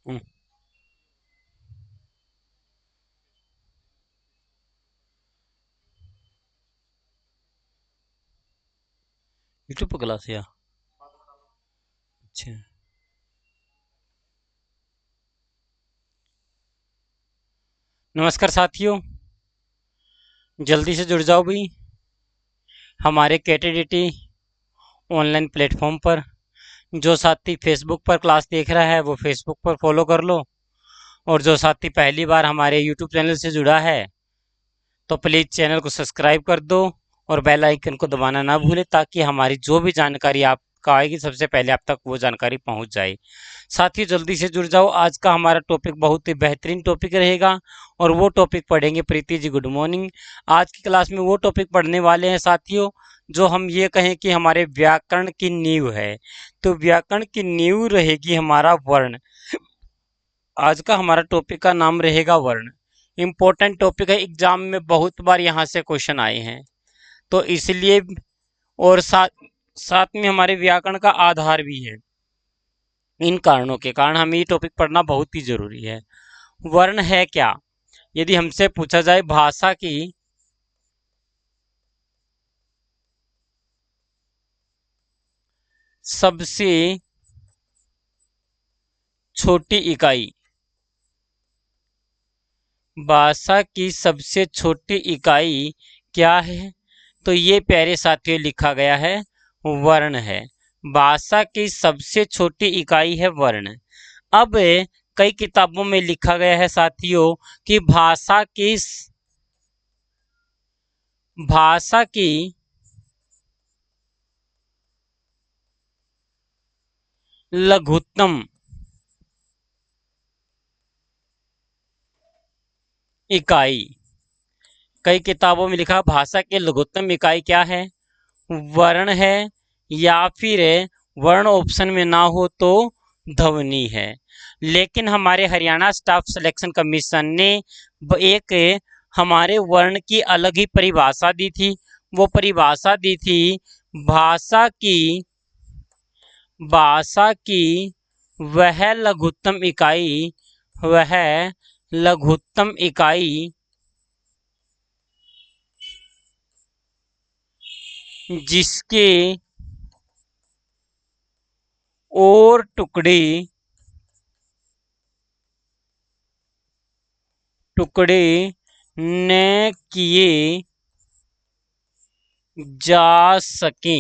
हम्म, YouTube पर class या? अच्छा। नमस्कार साथियों, जल्दी से जुड़ जाओ भाई हमारे कैटेडिटी ऑनलाइन प्लेटफॉर्म पर। जो साथी फेसबुक पर क्लास देख रहा है वो फेसबुक पर फॉलो कर लो, और जो साथी पहली बार हमारे यूट्यूब चैनल से जुड़ा है तो प्लीज़ चैनल को सब्सक्राइब कर दो और बेल आइकन को दबाना ना भूलें, ताकि हमारी जो भी जानकारी आपका आएगी सबसे पहले आप तक वो जानकारी पहुंच जाए। साथियों जल्दी से जुड़ जाओ, आज का हमारा टॉपिक बहुत ही बेहतरीन टॉपिक रहेगा और वो टॉपिक पढ़ेंगे। Preeti ji good morning. आज की क्लास में वो टॉपिक पढ़ने वाले हैं साथियों, जो हम ये कहें कि हमारे व्याकरण की नींव है। तो व्याकरण की नींव रहेगी हमारा वर्ण। आज का हमारा टॉपिक का नाम रहेगा वर्ण। इम्पोर्टेंट टॉपिक है, एग्जाम में बहुत बार यहाँ से क्वेश्चन आए हैं, तो इसलिए। और साथ साथ में हमारे व्याकरण का आधार भी है। इन कारणों के कारण हमें ये टॉपिक पढ़ना बहुत ही जरूरी है। वर्ण है क्या? यदि हमसे पूछा जाए भाषा की सबसे छोटी इकाई, भाषा की सबसे छोटी इकाई क्या है? तो ये प्यारे साथियों लिखा गया है, वर्ण है। भाषा की सबसे छोटी इकाई है वर्ण। अब कई किताबों में लिखा गया है साथियों कि भाषा की लघुत्तम इकाई, कई किताबों में लिखा भाषा की लघुत्तम इकाई क्या है? वर्ण है, या फिर वर्ण ऑप्शन में ना हो तो ध्वनि है। लेकिन हमारे हरियाणा स्टाफ सिलेक्शन कमीशन ने एक हमारे वर्ण की अलग ही परिभाषा दी थी। वो परिभाषा दी थी, भाषा की भाषा की वह लघुत्तम इकाई, वह लघुत्तम इकाई जिसके और टुकड़े न किए जा सके।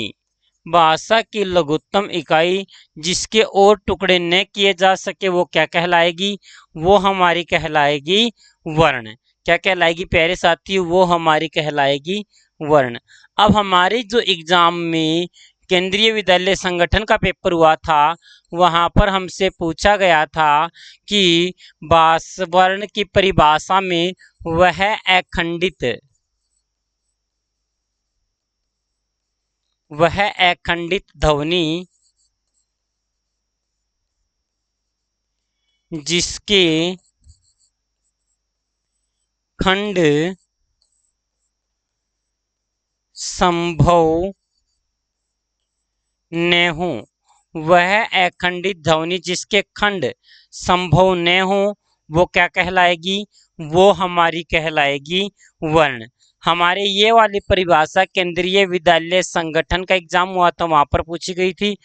भाषा की लघुत्तम इकाई जिसके और टुकड़े न किए जा सके वो क्या कहलाएगी? वो हमारी कहलाएगी वर्ण। क्या कहलाएगी प्यारे साथी? वो हमारी कहलाएगी वर्ण। अब हमारे जो एग्जाम में केंद्रीय विद्यालय संगठन का पेपर हुआ था, वहां पर हमसे पूछा गया था कि वर्ण की परिभाषा में वह अखंडित ध्वनि जिसके खंड संभव न हो, वह अखंडित ध्वनि जिसके खंड संभव न हो वो क्या कहलाएगी? वो हमारी कहलाएगी वर्ण। हमारे ये वाली परिभाषा केंद्रीय विद्यालय संगठन का एग्जाम हुआ था, वहां पर पूछी गई थी।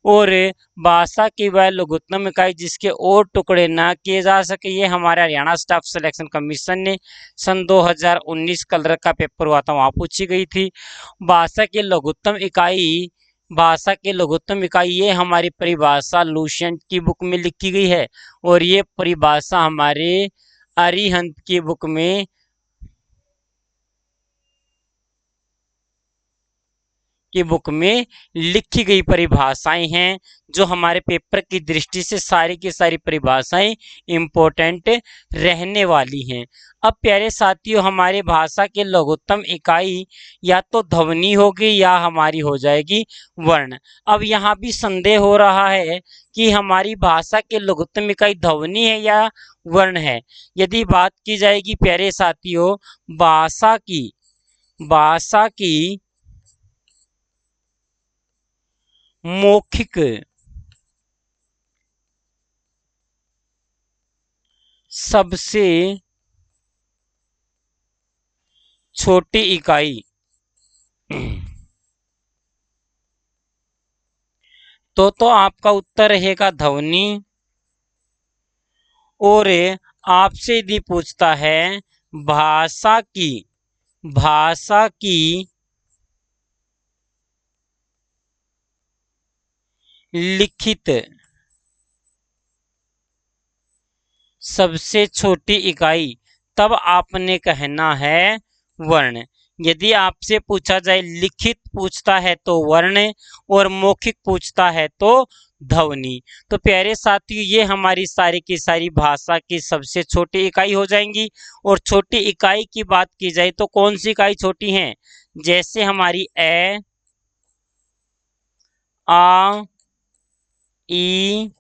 और भाषा की वह लघुत्तम इकाई जिसके और टुकड़े ना किए जा सके, ये हमारे हरियाणा स्टाफ सिलेक्शन कमीशन ने सन 2019 कलर का पेपर हुआ था, वहां पूछी गई थी। भाषा की लघुत्तम इकाई भाषा की लघुत्तम इकाई ये हमारी परिभाषा लुसेंट की बुक में लिखी गई है, और ये परिभाषा हमारे अरिहंत की बुक में लिखी गई परिभाषाएं हैं, जो हमारे पेपर की दृष्टि से सारी की सारी परिभाषाएं इंपॉर्टेंट रहने वाली हैं। अब प्यारे साथियों, हमारी भाषा की लघुत्तम इकाई या तो ध्वनि होगी या हमारी हो जाएगी वर्ण। अब यहाँ भी संदेह हो रहा है कि हमारी भाषा की लघुत्तम इकाई ध्वनि है या वर्ण है। यदि बात की जाएगी प्यारे साथियों भाषा की मौखिक सबसे छोटी इकाई। तो आपका उत्तर रहेगा ध्वनि। और आपसे यदि पूछता है भाषा की लिखित सबसे छोटी इकाई, तब आपने कहना है वर्ण। यदि आपसे पूछा जाए लिखित पूछता है तो वर्ण और मौखिक पूछता है तो ध्वनि। तो प्यारे साथियों, ये हमारी सारी की सारी भाषा की सबसे छोटी इकाई हो जाएंगी। और छोटी इकाई की बात की जाए तो कौन सी इकाई छोटी है? जैसे हमारी ए, आ, ई,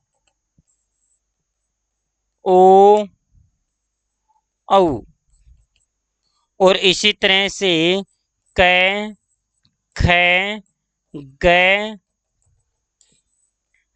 ओ, औ। और इसी तरह से क, ख, ग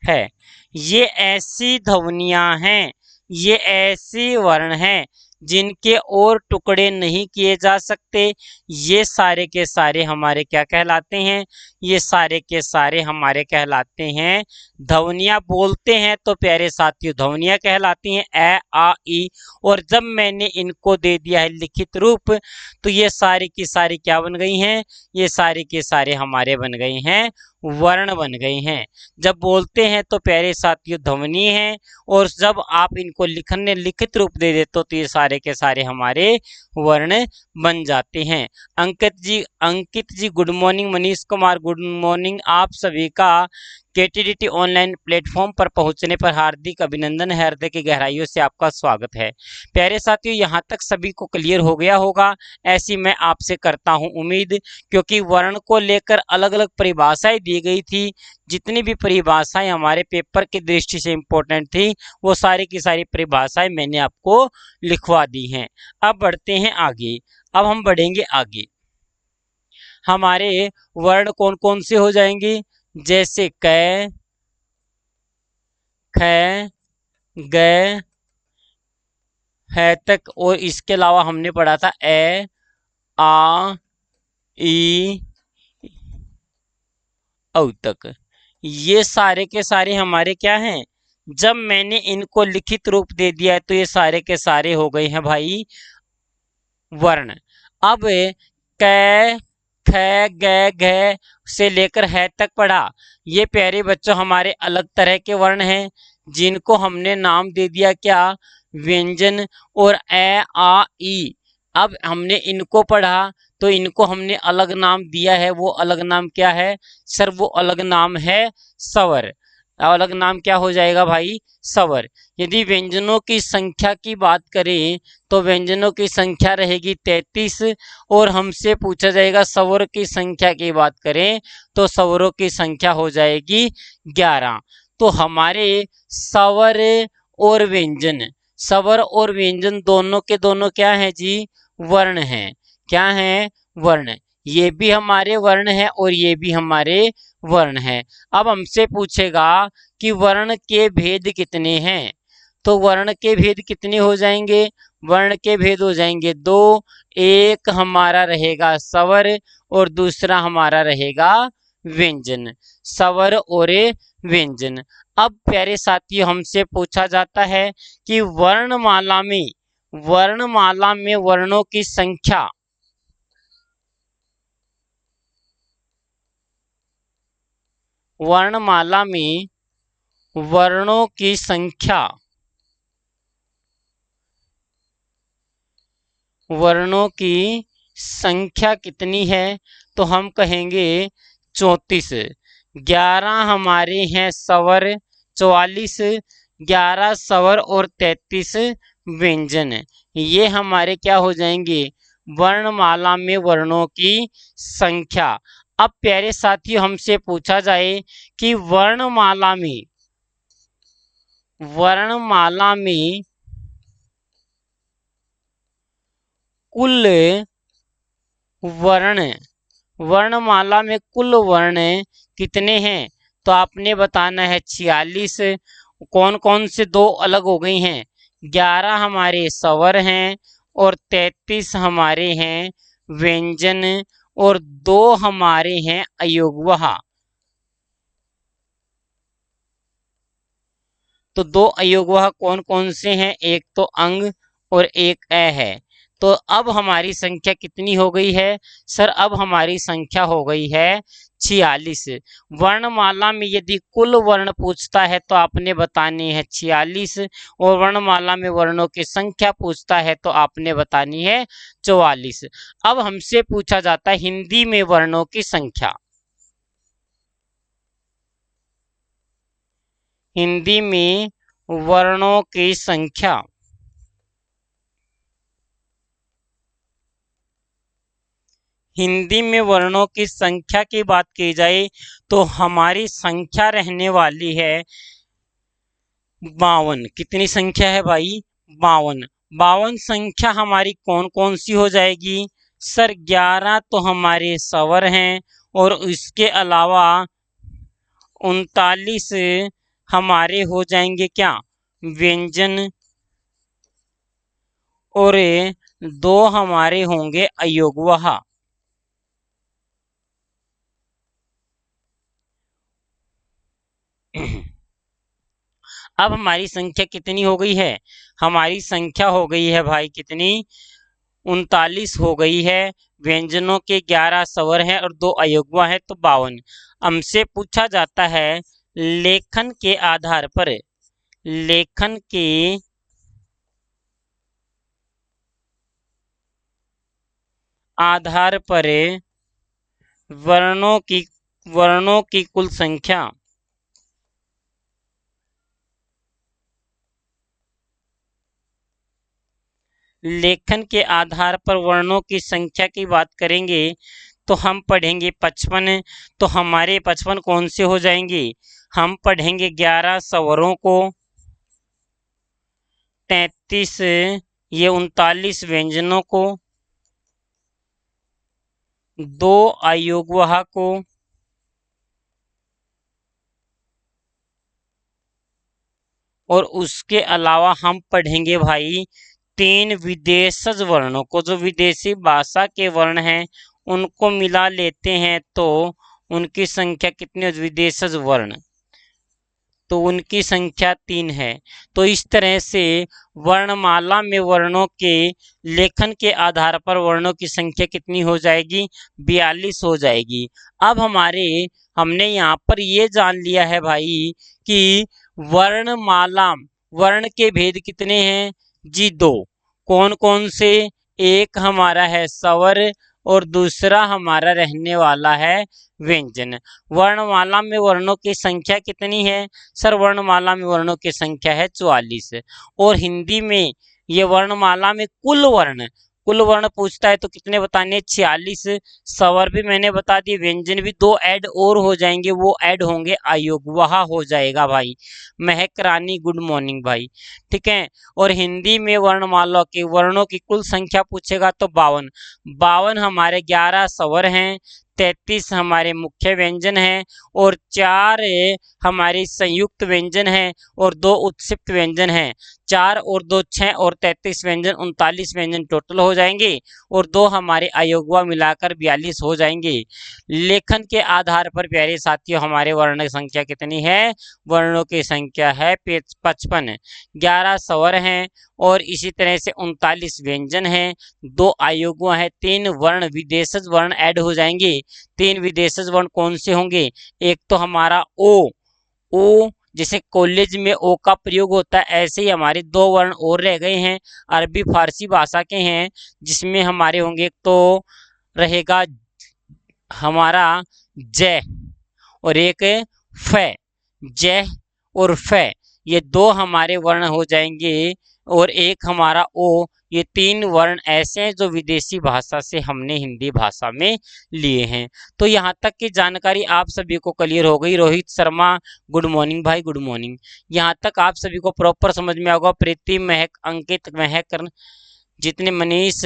है। ये ऐसी ध्वनियां हैं, ये ऐसी वर्ण हैं जिनके और टुकड़े नहीं किए जा सकते। ये सारे के सारे हमारे क्या कहलाते हैं? ये सारे के सारे हमारे कहलाते हैं ध्वनियां। बोलते हैं तो प्यारे साथियों ध्वनियां कहलाती हैं, ए, आ, ई। और जब मैंने इनको दे दिया है लिखित रूप तो ये सारी की सारी क्या बन गई हैं? ये सारे के सारे हमारे बन गए हैं वर्ण बन गए हैं। जब बोलते हैं तो प्यारे साथियों ध्वनि है, और जब आप इनको लिखने लिखित रूप दे देते हो तो ये सारे के सारे हमारे वर्ण बन जाते हैं। Ankit ji good morning. Manish Kumar good morning. आप सभी का केटीडीटी ऑनलाइन प्लेटफॉर्म पर पहुंचने पर हार्दिक अभिनंदन है। हृदय की गहराइयों से आपका स्वागत है। प्यारे साथियों, यहाँ तक सभी को क्लियर हो गया होगा, ऐसी मैं आपसे करता हूँ उम्मीद, क्योंकि वर्ण को लेकर अलग अलग परिभाषाएं दी गई थी। जितनी भी परिभाषाएं हमारे पेपर की दृष्टि से इम्पोर्टेंट थी वो सारी की सारी परिभाषाएं मैंने आपको लिखवा दी हैं। अब बढ़ते हैं आगे। अब हम बढ़ेंगे आगे। हमारे वर्ण कौन कौन से हो जाएंगे? जैसे क, ख, ग, है तक। और इसके अलावा हमने पढ़ा था ए, आ, ई, औ तक। ये सारे के सारे हमारे क्या हैं? जब मैंने इनको लिखित रूप दे दिया है तो ये सारे के सारे हो गए हैं भाई वर्ण। अब क, ख, ग, घ से लेकर है तक पढ़ा। ये प्यारे बच्चों हमारे अलग तरह के वर्ण हैं जिनको हमने नाम दे दिया क्या? व्यंजन। और ए, आ, ई। अब हमने इनको पढ़ा तो इनको हमने अलग नाम दिया है। वो अलग नाम क्या है सर? वो अलग नाम है स्वर। अलग नाम क्या हो जाएगा भाई? स्वर। यदि व्यंजनों की संख्या की बात करें तो व्यंजनों की संख्या रहेगी 33। और हमसे पूछा जाएगा स्वरों की संख्या की बात करें तो स्वरों की संख्या हो जाएगी 11। तो हमारे स्वर और व्यंजन, स्वर और व्यंजन दोनों के दोनों क्या हैं जी? वर्ण हैं। क्या हैं? वर्ण। ये भी हमारे वर्ण है और ये भी हमारे वर्ण है। अब हमसे पूछेगा कि वर्ण के भेद कितने हैं? तो वर्ण के भेद कितने हो जाएंगे? वर्ण के भेद हो जाएंगे दो। एक हमारा रहेगा स्वर और दूसरा हमारा रहेगा व्यंजन। स्वर और व्यंजन। अब प्यारे साथियों हमसे पूछा जाता है कि वर्णमाला में वर्णों की संख्या, वर्णमाला में वर्णों की संख्या, वर्णों की संख्या कितनी है? तो हम कहेंगे 34। 11 हमारे हैं स्वर, 44 11 स्वर और 33 व्यंजन। ये हमारे क्या हो जाएंगे? वर्णमाला में वर्णों की संख्या। अब प्यारे साथियों हमसे पूछा जाए कि वर्णमाला में कुल वर्ण, वर्णमाला में कुल वर्ण कितने हैं? तो आपने बताना है 46। कौन कौन से दो अलग हो गई हैं? 11 हमारे स्वर हैं और 33 हमारे हैं व्यंजन और 2 हमारे हैं अयोगवह। तो 2 अयोगवाह कौन कौन से हैं? एक तो अंग और एक अ है। तो अब हमारी संख्या कितनी हो गई है? सर अब हमारी संख्या हो गई है 46। वर्णमाला में यदि कुल वर्ण पूछता है तो आपने बतानी है 46 और वर्णमाला में वर्णों की संख्या पूछता है तो आपने बतानी है 44। अब हमसे पूछा जाता है हिंदी में वर्णों की संख्या। हिंदी में वर्णों की संख्या। हिंदी में वर्णों की संख्या की बात की जाए तो हमारी संख्या रहने वाली है 52। कितनी संख्या है भाई? 52। 52 संख्या हमारी कौन कौन सी हो जाएगी? सर 11 तो हमारे स्वर हैं और इसके अलावा 39 हमारे हो जाएंगे क्या? व्यंजन और 2 हमारे होंगे अयोगवह। अब हमारी संख्या कितनी हो गई है? हमारी संख्या हो गई है भाई कितनी? 39 हो गई है। व्यंजनों के 11 स्वर हैं और 2 अयोगवा है तो 52। हमसे पूछा जाता है लेखन के आधार पर, लेखन के आधार पर वर्णों की कुल संख्या। लेखन के आधार पर वर्णों की संख्या की बात करेंगे तो हम पढ़ेंगे 55। तो हमारे 55 कौन से हो जाएंगे? हम पढ़ेंगे 11 स्वरों को, 33 ये 39 व्यंजनों को, 2 अयोगवाह को और उसके अलावा हम पढ़ेंगे भाई 3 विदेशज वर्णों को। जो विदेशी भाषा के वर्ण हैं उनको मिला लेते हैं तो उनकी संख्या कितनी? विदेशज वर्ण तो उनकी संख्या 3 है। तो इस तरह से वर्णमाला में वर्णों के लेखन के आधार पर वर्णों की संख्या कितनी हो जाएगी? 42 हो जाएगी। अब हमने यहाँ पर ये जान लिया है भाई कि वर्णमाला वर्ण के भेद कितने हैं जी? 2। कौन कौन से? एक हमारा है स्वर और दूसरा हमारा रहने वाला है व्यंजन। वर्णमाला में वर्णों की संख्या कितनी है? सर वर्णमाला में वर्णों की संख्या है 44। और हिंदी में ये वर्णमाला में कुल वर्ण पूछता है तो कितने बताने? 46। स्वर भी मैंने बता दिए, व्यंजन भी 2 ऐड और हो जाएंगे, वो ऐड होंगे अयोगवाह हो जाएगा भाई। महक रानी गुड मॉर्निंग भाई, ठीक है। और हिंदी में वर्णमाला के वर्णों की कुल संख्या पूछेगा तो 52। 52 हमारे 11 स्वर हैं, 33 हमारे मुख्य व्यंजन हैं और 4 हमारे संयुक्त व्यंजन हैं और 2 उत्क्षिप्त व्यंजन हैं। 4 और 2 6 और 33 व्यंजन 39 व्यंजन टोटल हो जाएंगे और 2 हमारे अयोगवा मिलाकर 42 हो जाएंगे। लेखन के आधार पर प्यारे साथियों हमारे वर्ण संख्या कितनी है? वर्णों की संख्या है 55। 11 स्वर हैं और इसी तरह से 39 व्यंजन हैं, 2 अयोगवा है, 3 वर्ण विदेशज वर्ण ऐड हो जाएंगे। 3 विदेशज वर्ण कौन से होंगे? एक तो हमारा ओ जैसे कॉलेज में ओ का प्रयोग होता है ऐसे ही हमारे 2 वर्ण और रह गए हैं, अरबी फारसी भाषा के हैं, जिसमें हमारे होंगे एक तो रहेगा हमारा जय और एक फै। जय और फै ये 2 हमारे वर्ण हो जाएंगे और एक हमारा ओ। ये 3 वर्ण ऐसे हैं जो विदेशी भाषा से हमने हिंदी भाषा में लिए हैं। तो यहाँ तक की जानकारी आप सभी को क्लियर हो गई। रोहित शर्मा गुड मॉर्निंग भाई, गुड मॉर्निंग। यहाँ तक आप सभी को प्रॉपर समझ में होगा। प्रीति, महक, अंकित, महक, जितने मनीष,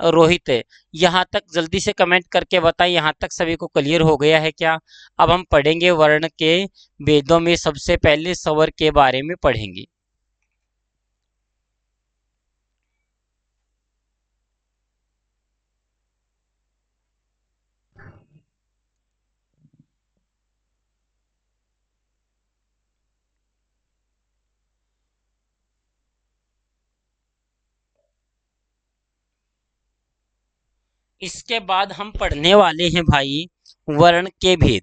रोहित, यहाँ तक जल्दी से कमेंट करके बताएं यहाँ तक सभी को क्लियर हो गया है क्या? अब हम पढ़ेंगे वर्ण के भेदों में सबसे पहले स्वर के बारे में पढ़ेंगे। इसके बाद हम पढ़ने वाले हैं भाई वर्ण के भेद।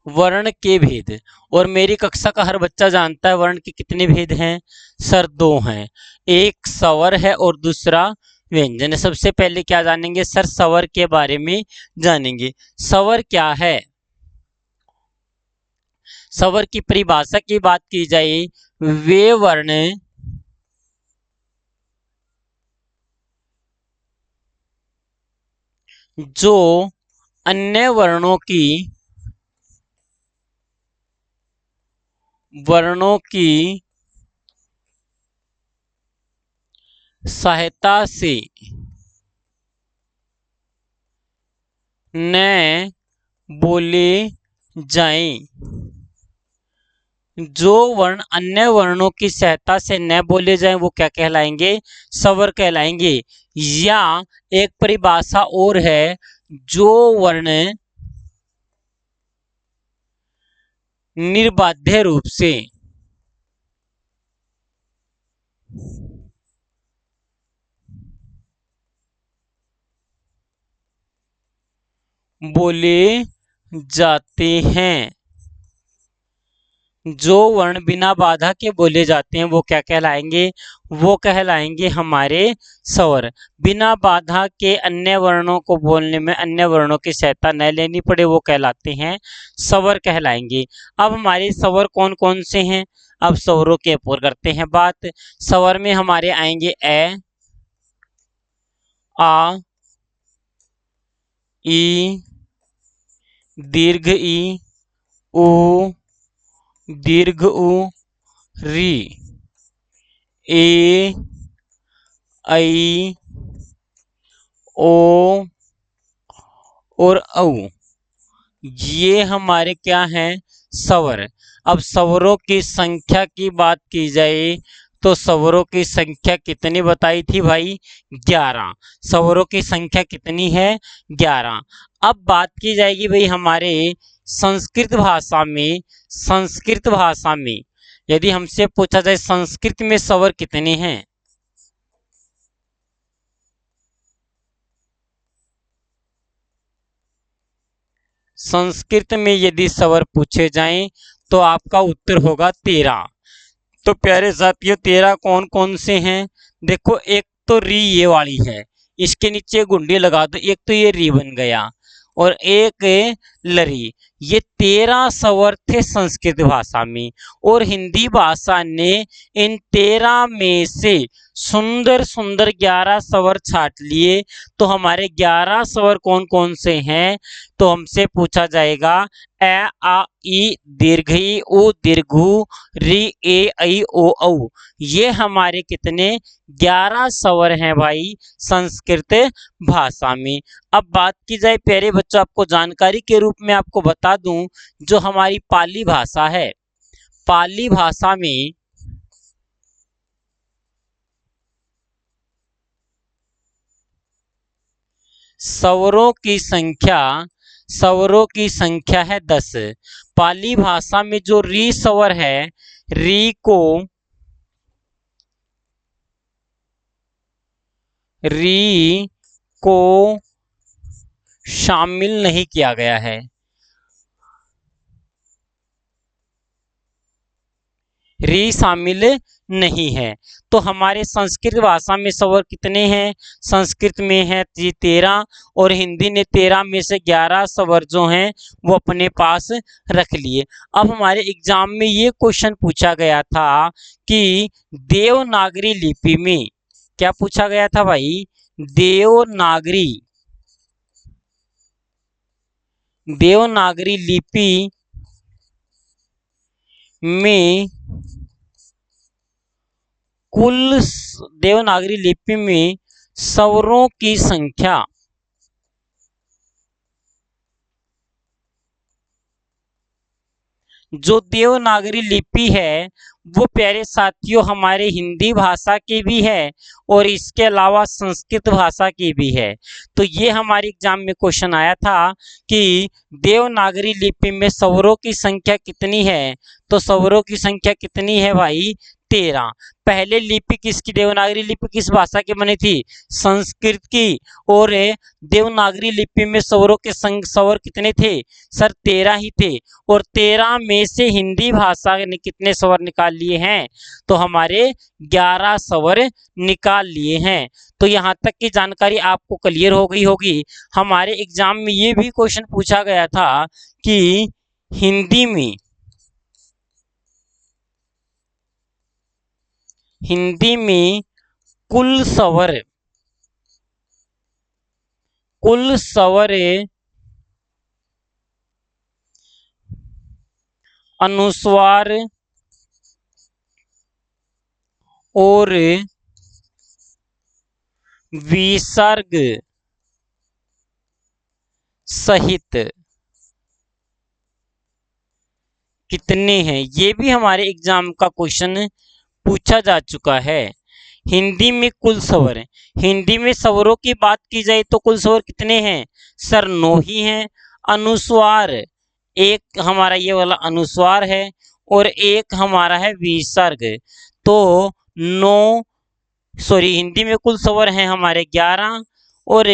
वर्ण के भेद। और मेरी कक्षा का हर बच्चा जानता है वर्ण के कितने भेद हैं सर? दो हैं। एक स्वर है और दूसरा व्यंजन है। सबसे पहले क्या जानेंगे सर? स्वर के बारे में जानेंगे। स्वर क्या है? स्वर की परिभाषा की बात की जाए, वे वर्ण जो अन्य वर्णों की सहायता से न बोले जाएं। जो वर्ण अन्य वर्णों की सहायता से न बोले जाएं वो क्या कहलाएंगे? स्वर कहलाएंगे। या एक परिभाषा और है, जो वर्ण निर्बाध्य रूप से बोले जाते हैं। जो वर्ण बिना बाधा के बोले जाते हैं वो क्या कहलाएंगे? वो कहलाएंगे हमारे स्वर। बिना बाधा के अन्य वर्णों को बोलने में अन्य वर्णों की सहायता न लेनी पड़े वो कहलाते हैं स्वर कहलाएंगे। अब हमारे स्वर कौन कौन से हैं? अब स्वरों के ऊपर करते हैं बात। स्वर में हमारे आएंगे ए, आ, ई, दीर्घ ई, उ, दीर्घ उ, री, ए, आई, ओ और औ। ये हमारे क्या हैं? स्वर। अब स्वरों की संख्या की बात की जाए तो स्वरों की संख्या कितनी बताई थी भाई? 11। स्वरों की संख्या कितनी है? 11। अब बात की जाएगी भाई हमारे संस्कृत भाषा में यदि हमसे पूछा जाए संस्कृत में स्वर कितने हैं? संस्कृत में यदि स्वर पूछे जाएं तो आपका उत्तर होगा 13। तो प्यारे साथियों 13 कौन कौन से हैं? देखो, एक तो री ये वाली है, इसके नीचे गुंडी लगा दो, एक तो ये री बन गया और एक है लरी। ये 13 स्वर थे संस्कृत भाषा में और हिंदी भाषा ने इन 13 में से सुंदर सुंदर 11 स्वर छाट लिए। तो हमारे 11 स्वर कौन कौन से हैं? तो हमसे पूछा जाएगा ए, आ, ई, दीर्घ ई, उ, दीर्घ ऊ, री, ए, आई, ओ, औ। ये हमारे कितने? 11 स्वर हैं भाई संस्कृत भाषा में। अब बात की जाए प्यारे बच्चों, आपको जानकारी के रूप में आपको बता दूं, जो हमारी पाली भाषा है, पाली भाषा में स्वरों की संख्या है 10। पाली भाषा में जो री स्वर है, री को शामिल नहीं किया गया है। री शामिल नहीं है। तो हमारे संस्कृत भाषा में स्वर कितने हैं? संस्कृत में है 13 और हिंदी ने 13 में से 11 स्वर जो हैं वो अपने पास रख लिए। अब हमारे एग्जाम में ये क्वेश्चन पूछा गया था कि देवनागरी लिपि में, क्या पूछा गया था भाई? देवनागरी लिपि में कुल देवनागरी लिपि में स्वरों की संख्या जो देवनागरी लिपि है वो प्यारे साथियों हमारे हिंदी भाषा की भी है और इसके अलावा संस्कृत भाषा की भी है। तो ये हमारे एग्जाम में क्वेश्चन आया था कि देवनागरी लिपि में स्वरों की संख्या कितनी है। तो स्वरों की संख्या कितनी है भाई? 13। पहले लिपि किसकी, देवनागरी लिपि किस भाषा की बनी थी? संस्कृत की। और देवनागरी लिपि में स्वरों के स्वर कितने थे सर? 13 ही थे। और 13 में से हिंदी भाषा ने कितने स्वर निकाल लिए हैं? तो हमारे 11 स्वर निकाल लिए हैं। तो यहाँ तक की जानकारी आपको क्लियर हो गई होगी। हमारे एग्जाम में ये भी क्वेश्चन पूछा गया था कि हिंदी में कुल स्वर अनुस्वार और विसर्ग सहित कितने हैं? ये भी हमारे एग्जाम का क्वेश्चन पूछा जा चुका है। हिंदी में कुल स्वर, हिंदी में स्वरों की बात की जाए तो कुल स्वर कितने हैं सर? 9 ही हैं। अनुस्वार एक हमारा ये वाला अनुस्वार है और एक हमारा है विसर्ग। तो 9 सॉरी हिंदी में कुल स्वर हैं हमारे 11। और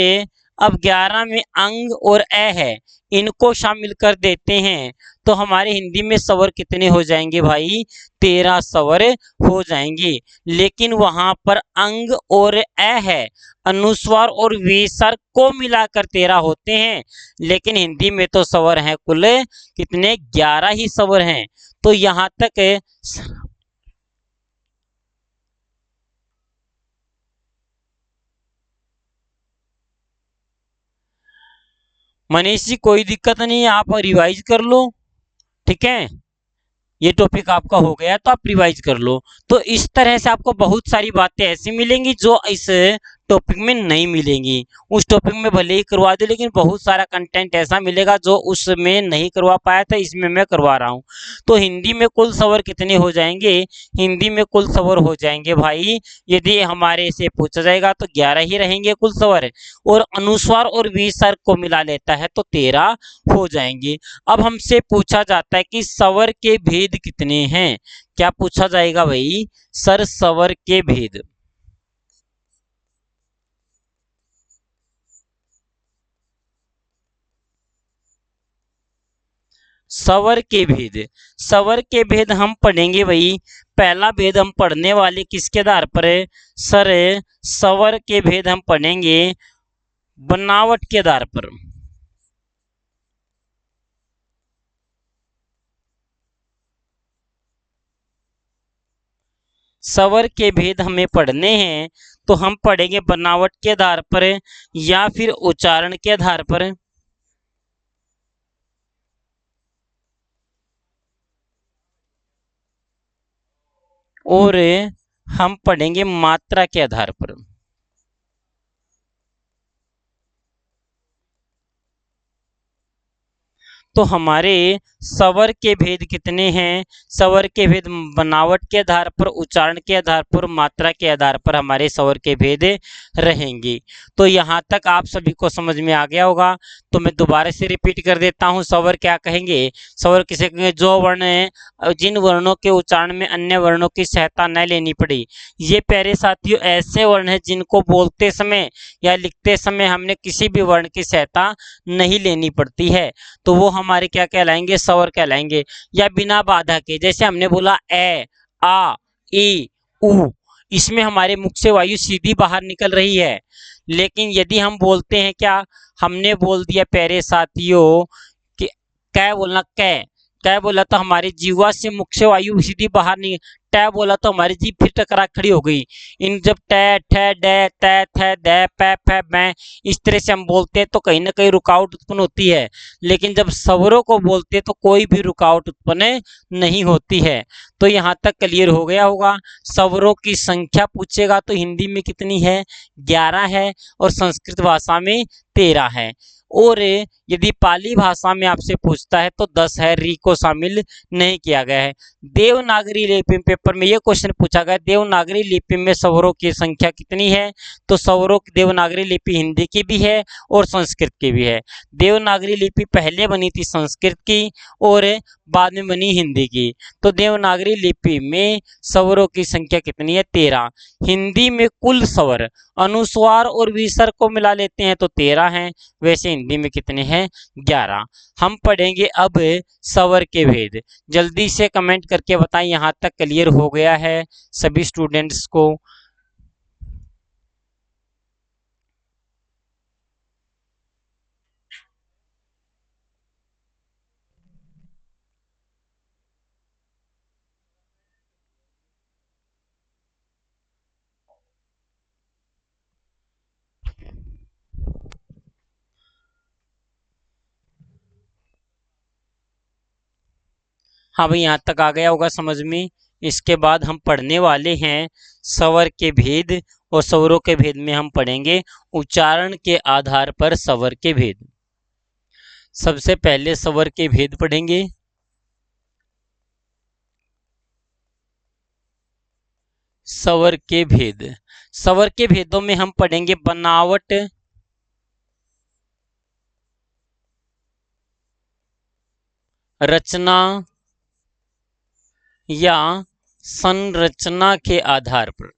अब 11 में अंग और ए है, इनको शामिल कर देते हैं तो हमारे हिंदी में स्वर कितने हो जाएंगे भाई? 13 स्वर हो जाएंगे। लेकिन वहां पर अंग और ए है, अनुस्वार और विसर्ग को मिलाकर 13 होते हैं। लेकिन हिंदी में तो स्वर हैं कुल कितने? 11 ही स्वर हैं। तो यहाँ तक मनीष जी कोई दिक्कत नहीं है, आप रिवाइज कर लो। ठीक है, ये टॉपिक आपका हो गया तो आप रिवाइज कर लो। तो इस तरह से आपको बहुत सारी बातें ऐसी मिलेंगी जो इस टॉपिक में नहीं मिलेंगी। उस टॉपिक में भले ही करवा दे लेकिन बहुत सारा कंटेंट ऐसा मिलेगा जो उसमें नहीं करवा पाया था, इसमें मैं करवा रहा हूँ। तो हिंदी में कुल स्वर कितने हो जाएंगे? हिंदी में कुल स्वर हो जाएंगे भाई, यदि हमारे से पूछा जाएगा तो 11 ही रहेंगे कुल स्वर, और अनुस्वार और विसर्ग को मिला लेता है तो 13 हो जाएंगे। अब हमसे पूछा जाता है कि स्वर के भेद कितने हैं? क्या पूछा जाएगा भाई? सर स्वर के भेद। स्वर के भेद, स्वर के भेद हम पढ़ेंगे भाई। पहला भेद हम पढ़ने वाले किसके आधार पर है सर? स्वर के भेद हम पढ़ेंगे बनावट के आधार पर। स्वर के भेद हमें पढ़ने हैं तो हम पढ़ेंगे बनावट के आधार पर या फिर उच्चारण के आधार पर, और हम पढ़ेंगे मात्रा के आधार पर। तो हमारे स्वर के भेद कितने हैं? स्वर के भेद बनावट के आधार पर, उच्चारण के आधार पर, मात्रा के आधार पर हमारे स्वर के भेद रहेंगे। तो यहाँ तक आप सभी को समझ में आ गया होगा। तो मैं दोबारा से रिपीट कर देता हूँ, स्वर क्या कहेंगे? स्वर किसे कहेंगे? जो वर्ण है जिन वर्णों के उच्चारण में अन्य वर्णों की सहायता न लेनी पड़ी। ये प्यारे साथियों ऐसे वर्ण है जिनको बोलते समय या लिखते समय हमने किसी भी वर्ण की सहायता नहीं लेनी पड़ती है, तो वो हमारे क्या कहलाएंगे? स्वर कहलाएंगे। या बिना बाधा के, जैसे हमने बोला ए, आ, ई, उ, इसमें हमारे मुख से वायु सीधी बाहर निकल रही है। लेकिन यदि हम बोलते हैं, क्या हमने बोल दिया प्यारे साथियों कि कै बोलना, कै कै बोला तो हमारी जीवा से मुख से वायु सीधी बाहर नहीं, टै बोला तो हमारी जीभ फिर टकरा खड़ी हो गई। इन जब टे ठे डे तै थे दै पै फै बै इस तरह से हम बोलते हैं तो कहीं ना कहीं रुकावट उत्पन्न होती है। लेकिन जब स्वरों को बोलते हैं तो कोई भी रुकावट उत्पन्न नहीं होती है। तो यहाँ तक क्लियर हो गया होगा। स्वरों की संख्या पूछेगा तो हिंदी में कितनी है? 11 है और संस्कृत भाषा में 13 है। और यदि पाली भाषा में आपसे पूछता है तो 10 है, री को शामिल नहीं किया गया है। देवनागरी लिपि पेपर में यह क्वेश्चन पूछा गया, देवनागरी लिपि में स्वरों की संख्या कितनी है? तो स्वरों की देवनागरी लिपि हिंदी की भी है और संस्कृत की भी है। देवनागरी लिपि पहले बनी थी संस्कृत की और बाद में बनी हिंदी की। तो देवनागरी लिपि में स्वरों की संख्या कितनी है? 13। हिंदी में कुल स्वर अनुस्वार और विसर्ग को मिला लेते हैं तो 13 हैं, वैसे हिंदी में कितने हैं? 11। हम पढ़ेंगे अब स्वर के भेद। जल्दी से कमेंट करके बताएं यहाँ तक क्लियर हो गया है सभी स्टूडेंट्स को। हाँ भाई, यहाँ तक आ गया होगा समझ में। इसके बाद हम पढ़ने वाले हैं स्वर के भेद, और स्वरों के भेद में हम पढ़ेंगे उच्चारण के आधार पर स्वर के भेद। सबसे पहले स्वर के भेद पढ़ेंगे। स्वर के भेद, स्वर के भेदों में हम पढ़ेंगे बनावट, रचना या संरचना के आधार पर।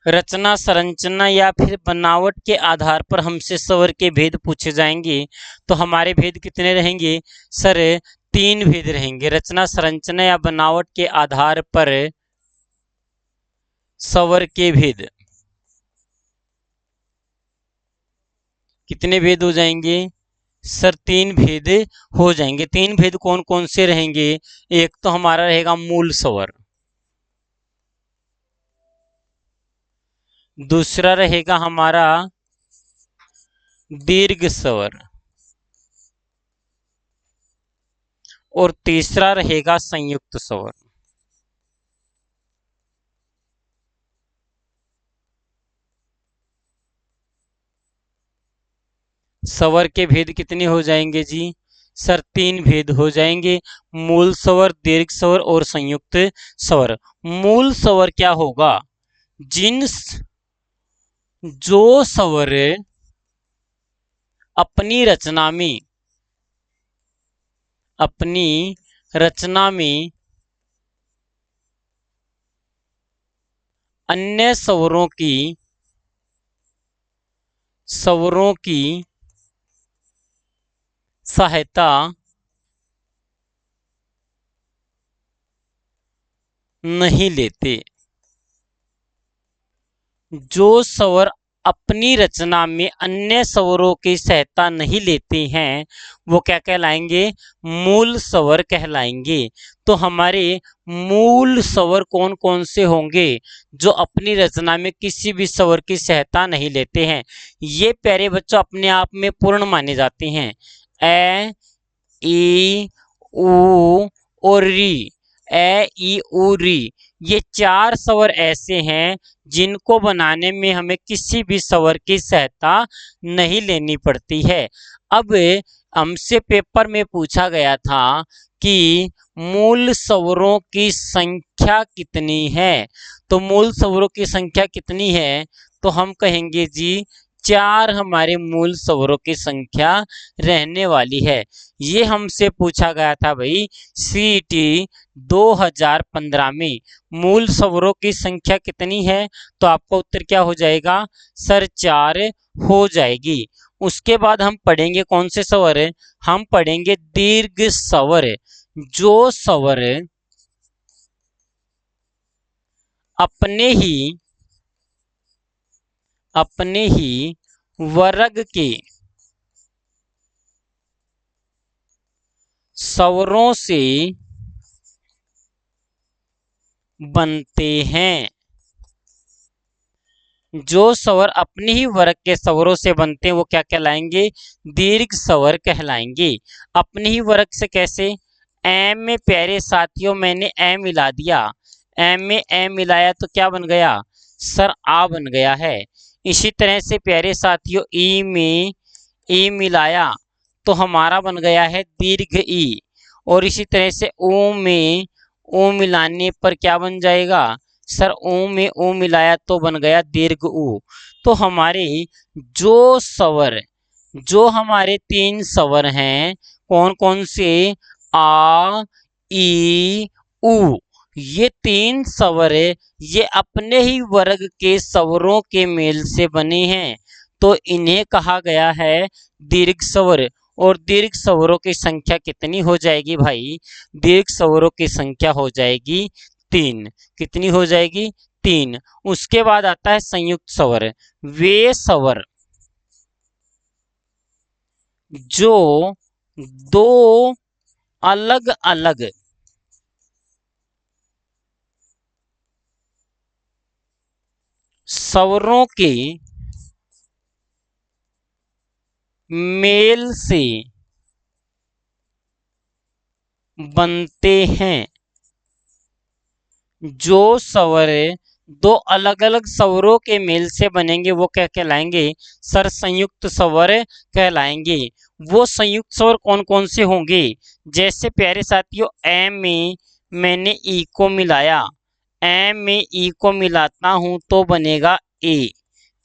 रचना, संरचना या फिर बनावट के आधार पर हमसे स्वर के भेद पूछे जाएंगे तो हमारे भेद कितने रहेंगे सर? 3 भेद रहेंगे। रचना, संरचना या बनावट के आधार पर स्वर के भेद कितने भेद हो जाएंगे सर? 3 भेद हो जाएंगे। 3 भेद कौन कौन से रहेंगे? एक तो हमारा रहेगा मूल स्वर, दूसरा रहेगा हमारा दीर्घ स्वर, और तीसरा रहेगा संयुक्त स्वर। स्वर के भेद कितने हो जाएंगे जी सर? 3 भेद हो जाएंगे, मूल स्वर, दीर्घ स्वर और संयुक्त स्वर। मूल स्वर क्या होगा? जिन जो स्वर अपनी रचना में, अपनी रचना में अन्य स्वरों की सहायता नहीं लेते। जो स्वर अपनी रचना में अन्य स्वरों की सहायता नहीं लेते हैं वो क्या कहलाएंगे? मूल स्वर कहलाएंगे। तो हमारे मूल स्वर कौन कौन से होंगे? जो अपनी रचना में किसी भी स्वर की सहायता नहीं लेते हैं। ये प्यारे बच्चों अपने आप में पूर्ण माने जाते हैं। ए, ई, उ और री। ए, ई, उ, री, ये 4 स्वर ऐसे हैं जिनको बनाने में हमें किसी भी स्वर की सहायता नहीं लेनी पड़ती है। अब हमसे पेपर में पूछा गया था कि मूल स्वरों की संख्या कितनी है? तो मूल स्वरों की संख्या कितनी है? तो हम कहेंगे जी 4 हमारे मूल स्वरों की संख्या रहने वाली है। ये हमसे पूछा गया था भाई सीटी 2015 में। मूल स्वरों की संख्या कितनी है? तो आपका उत्तर क्या हो जाएगा सर? 4 हो जाएगी। उसके बाद हम पढ़ेंगे कौन से स्वर? हम पढ़ेंगे दीर्घ स्वर। जो स्वर अपने ही वर्ग के स्वरों से बनते हैं। जो स्वर अपने ही वर्ग के स्वरों से बनते हैं वो क्या कहलाएंगे? दीर्घ स्वर कहलाएंगे। अपने ही वर्ग से कैसे? एम में प्यारे साथियों मैंने ए मिला दिया। एम में एम मिलाया तो क्या बन गया सर आ बन गया है। इसी तरह से प्यारे साथियों ई में ई मिलाया तो हमारा बन गया है दीर्घ ई। और इसी तरह से ओ में ओ मिलाने पर क्या बन जाएगा सर ओ में ओ मिलाया तो बन गया दीर्घ ऊ। तो हमारे जो स्वर जो हमारे तीन स्वर हैं कौन कौन से आ ई उ ये तीन स्वर ये अपने ही वर्ग के स्वरों के मेल से बने हैं तो इन्हें कहा गया है दीर्घ स्वर। और दीर्घ स्वरों की संख्या कितनी हो जाएगी भाई दीर्घ स्वरों की संख्या हो जाएगी तीन। कितनी हो जाएगी तीन। उसके बाद आता है संयुक्त स्वर। वे स्वर जो दो अलग अलग स्वरों के मेल से बनते हैं। जो स्वर दो अलग अलग स्वरों के मेल से बनेंगे वो क्या कहलाएंगे सर संयुक्त स्वर कहलाएंगे। वो संयुक्त स्वर कौन कौन से होंगे जैसे प्यारे साथियों एम में मैंने ई को मिलाया एम में ई को मिलाता हूं तो बनेगा ए।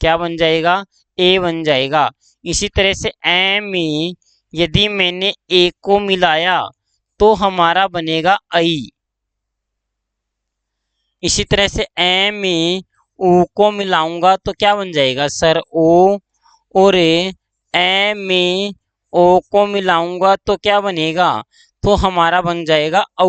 क्या बन जाएगा ए बन जाएगा। इसी तरह से एम में यदि मैंने ए को मिलाया तो हमारा बनेगा आई। इसी तरह से ए में ओ को मिलाऊंगा तो क्या बन जाएगा सर ओ। और ए में ओ को मिलाऊंगा तो क्या बनेगा तो हमारा बन जाएगा औ।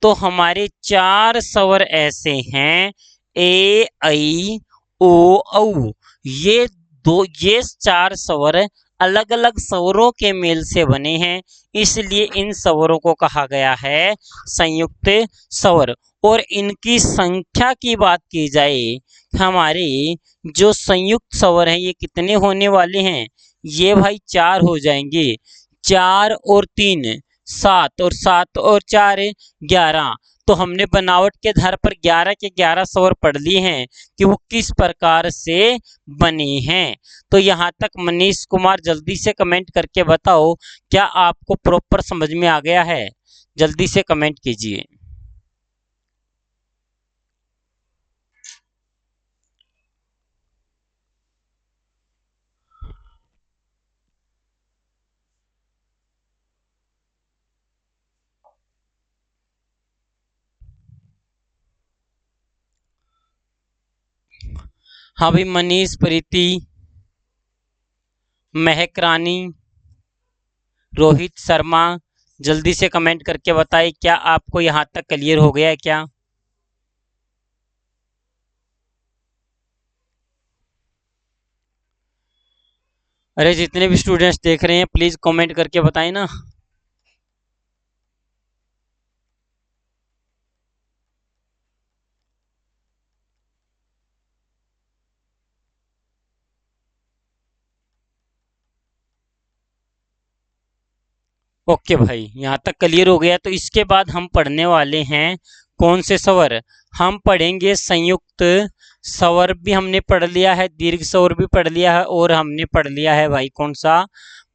तो हमारे चार स्वर ऐसे हैं ए ऐ ओ औ। ये ये चार स्वर अलग अलग स्वरों के मेल से बने हैं इसलिए इन स्वरों को कहा गया है संयुक्त स्वर। और इनकी संख्या की बात की जाए हमारे जो संयुक्त स्वर हैं ये कितने होने वाले हैं ये भाई चार हो जाएंगे। चार और तीन सात और सात और चार 11। तो हमने बनावट के आधार पर 11 के 11 स्वर पढ़ लिए हैं कि वो किस प्रकार से बने हैं। तो यहाँ तक मनीष कुमार जल्दी से कमेंट करके बताओ क्या आपको प्रॉपर समझ में आ गया है। जल्दी से कमेंट कीजिए। हाँ भाई मनीष प्रीति महक रानी रोहित शर्मा जल्दी से कमेंट करके बताइए क्या आपको यहाँ तक क्लियर हो गया है क्या। अरे जितने भी स्टूडेंट्स देख रहे हैं प्लीज कमेंट करके बताएं ना। ओके भाई यहाँ तक क्लियर हो गया तो इसके बाद हम पढ़ने वाले हैं कौन से स्वर। हम पढ़ेंगे संयुक्त स्वर भी हमने पढ़ लिया है दीर्घ स्वर भी पढ़ लिया है और हमने पढ़ लिया है भाई कौन सा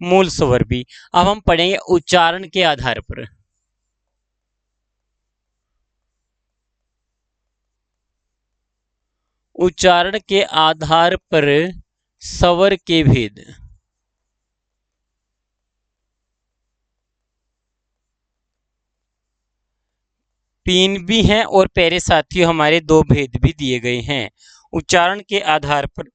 मूल स्वर भी। अब हम पढ़ेंगे उच्चारण के आधार पर। उच्चारण के आधार पर स्वर के भेद। तीन भी हैं और प्यारे साथियों हमारे दो भेद भी दिए गए हैं। उच्चारण के आधार पर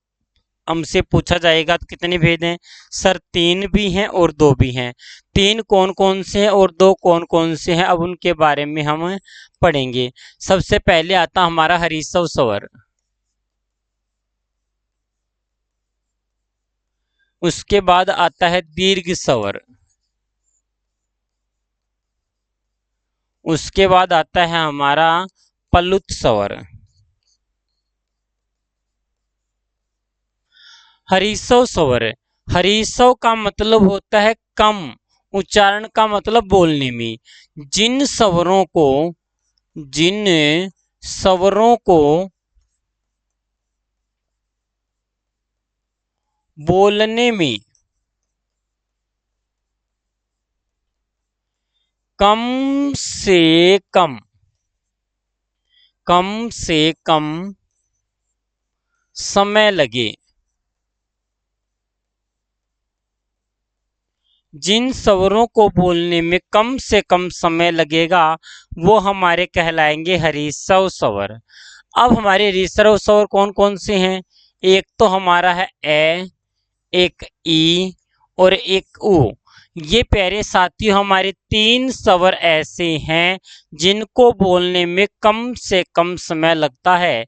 हमसे पूछा जाएगा तो कितने भेद हैं सर तीन भी हैं और दो भी हैं। तीन कौन कौन से हैं और दो कौन कौन से हैं अब उनके बारे में हम पढ़ेंगे। सबसे पहले आता हमारा हरीसव स्वर। उसके बाद आता है दीर्घ स्वर। उसके बाद आता है हमारा पलुत स्वर। हरीसव स्वर। हरीसव का मतलब होता है कम। उच्चारण का मतलब बोलने में जिन स्वरों को जिन स्वरों को बोलने में कम से कम समय लगे। जिन स्वरों को बोलने में कम से कम समय लगेगा वो हमारे कहलाएंगे हरीसव स्वर। अब हमारे रीसर्व स्वर कौन कौन से हैं? एक तो हमारा है ए, एक ई और एक ऊ। ये प्यारे साथियों हमारे तीन स्वर ऐसे हैं जिनको बोलने में कम से कम समय लगता है।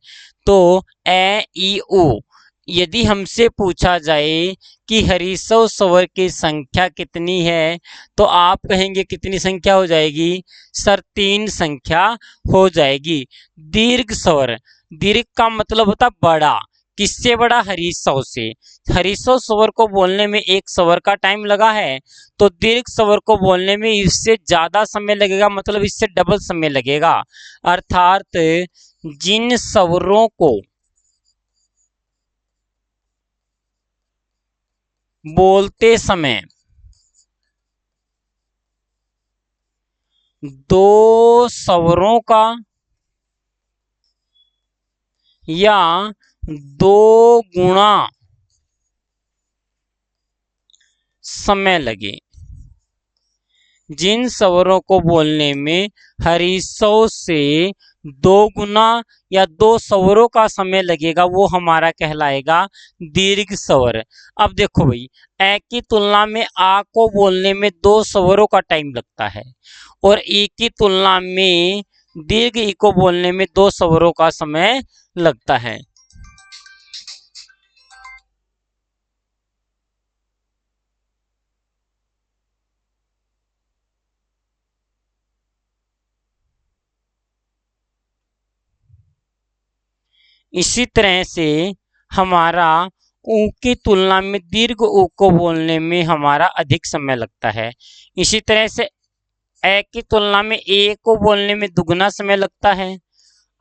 तो ए ई ऊ। यदि हमसे पूछा जाए कि हरीसव स्वर की संख्या कितनी है तो आप कहेंगे कितनी संख्या हो जाएगी? सर 3 संख्या हो जाएगी। दीर्घ स्वर, दीर्घ का मतलब होता बड़ा। किससे बड़ा? हरीसव से। हरीसव स्वर को बोलने में एक स्वर का टाइम लगा है, तो दीर्घ स्वर को बोलने में इससे ज्यादा समय लगेगा, मतलब इससे डबल समय लगेगा। अर्थात जिन स्वरों को बोलते समय दो स्वरों का या दो गुणा समय लगे। जिन स्वरों को बोलने में हरीसव से 2 गुना या 2 स्वरों का समय लगेगा वो हमारा कहलाएगा दीर्घ स्वर। अब देखो भाई, ए की तुलना में आ को बोलने में 2 स्वरों का टाइम लगता है और ई की तुलना में दीर्घ ई को बोलने में 2 स्वरों का समय लगता है। इसी तरह से हमारा ऊ की तुलना में दीर्घ ऊ को बोलने में हमारा अधिक समय लगता है। इसी तरह से ए की तुलना में ए को बोलने में दुगना समय लगता है,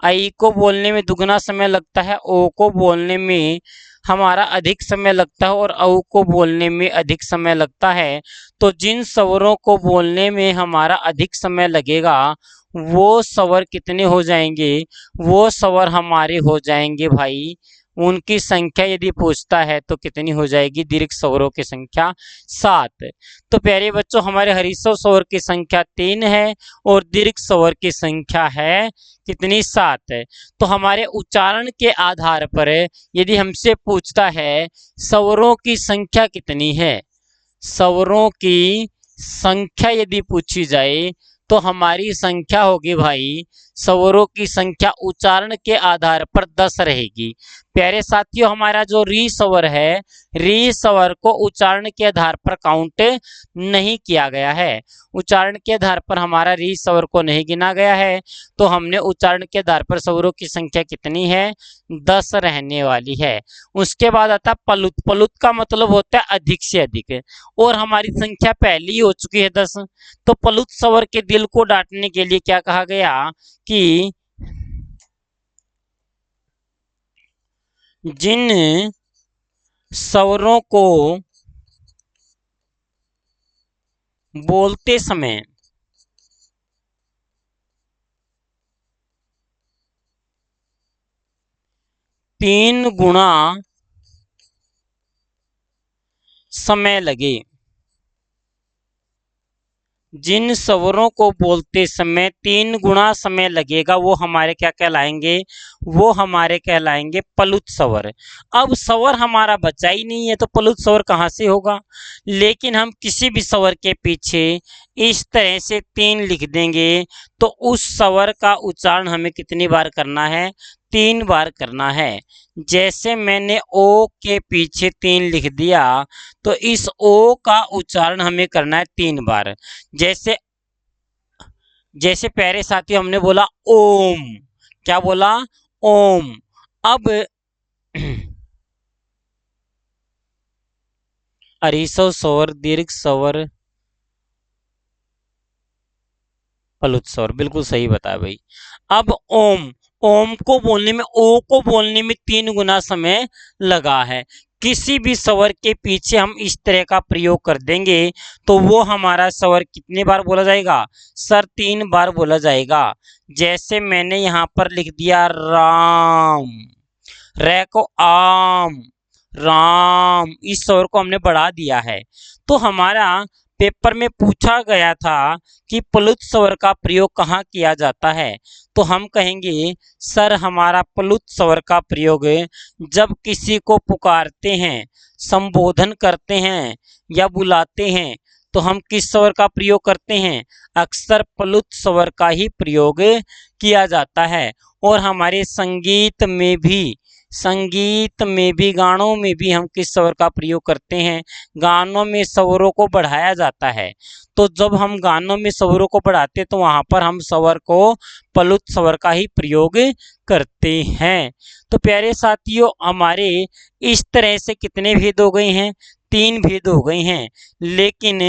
आई को बोलने में दुगना समय लगता है, ओ को बोलने में हमारा अधिक समय लगता है और औ को बोलने में अधिक समय लगता है। तो जिन स्वरों को बोलने में हमारा अधिक समय लगेगा वो स्वर कितने हो जाएंगे? वो स्वर हमारे हो जाएंगे भाई, उनकी संख्या यदि पूछता है तो कितनी हो जाएगी? दीर्घ स्वरों की संख्या 7। तो प्यारे बच्चों हमारे हरीसव स्वर की संख्या 3 है और दीर्घ स्वर की संख्या है कितनी? 7 है। तो हमारे उच्चारण के आधार पर यदि हमसे पूछता है स्वरों की संख्या कितनी है, स्वरों की संख्या यदि पूछी जाए तो हमारी संख्या होगी भाई, स्वरों की संख्या उच्चारण के आधार पर 10 रहेगी। प्यारे साथियों हमारा जो री स्वर है, री स्वर को उच्चारण के आधार पर काउंट नहीं किया गया है। उच्चारण के आधार पर हमारा री स्वर को नहीं गिना गया है, तो हमने उच्चारण के आधार पर स्वरों की संख्या कितनी है? 10 रहने वाली है। उसके बाद आता पलुत। पलुत का मतलब होता है अधिक से अधिक, और हमारी संख्या पहले ही हो चुकी है 10। तो पलुत स्वर के दिल को डांटने के लिए क्या कहा गया कि जिन स्वरों को बोलते समय तीन गुना समय लगे, जिन स्वरों को बोलते समय 3 गुना समय लगेगा वो हमारे क्या कहलाएंगे? वो हमारे कहलाएंगे पलुत स्वर। अब स्वर हमारा बचा ही नहीं है तो पलुत स्वर कहाँ से होगा? लेकिन हम किसी भी स्वर के पीछे इस तरह से 3 लिख देंगे तो उस स्वर का उच्चारण हमें कितनी बार करना है? 3 बार करना है। जैसे मैंने ओ के पीछे 3 लिख दिया तो इस ओ का उच्चारण हमें करना है 3 बार। जैसे जैसे प्यारे साथियों हमने बोला ओम, क्या बोला? ओम। अब अरीसव स्वर, दीर्घ स्वर, पलुत स्वर, बिल्कुल सही बताया भाई। अब ओम, ओम को बोलने में, ओ को बोलने में 3 गुना समय लगा है। किसी भी स्वर के पीछे हम इस तरह का प्रयोग कर देंगे तो वो हमारा स्वर कितने बार बोला जाएगा सर? 3 बार बोला जाएगा। जैसे मैंने यहाँ पर लिख दिया राम, रै को आम, राम, इस स्वर को हमने बढ़ा दिया है। तो हमारा पेपर में पूछा गया था कि प्लुत स्वर का प्रयोग कहाँ किया जाता है, तो हम कहेंगे सर हमारा प्लुत स्वर का प्रयोग जब किसी को पुकारते हैं, संबोधन करते हैं या बुलाते हैं तो हम किस स्वर का प्रयोग करते हैं? अक्सर प्लुत स्वर का ही प्रयोग किया जाता है। और हमारे संगीत में भी गानों में भी हम किस स्वर का प्रयोग करते हैं? गानों में स्वरों को बढ़ाया जाता है। तो जब हम गानों में स्वरों को बढ़ाते तो वहाँ पर हम स्वर को प्लुत स्वर का ही प्रयोग करते हैं। तो प्यारे साथियों, हमारे इस तरह से कितने भेद हो गए हैं? 3 भेद हो गए हैं। लेकिन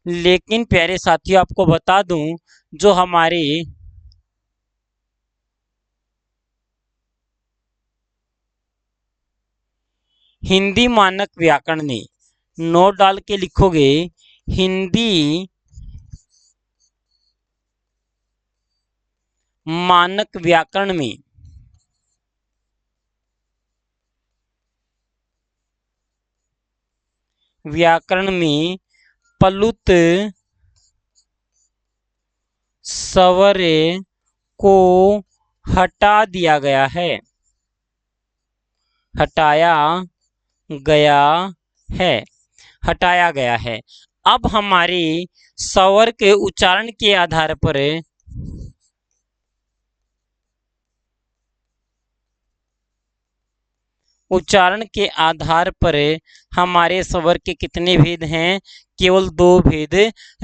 लेकिन प्यारे साथियों, आपको बता दूं, जो हमारे हिंदी मानक व्याकरण ने, नोट डाल के लिखोगे, हिंदी मानक व्याकरण में प्लुत स्वर को हटा दिया गया है, हटाया गया है, हटाया गया है। अब हमारे स्वर के उच्चारण के आधार पर हमारे स्वर के कितने भेद हैं? केवल 2 भेद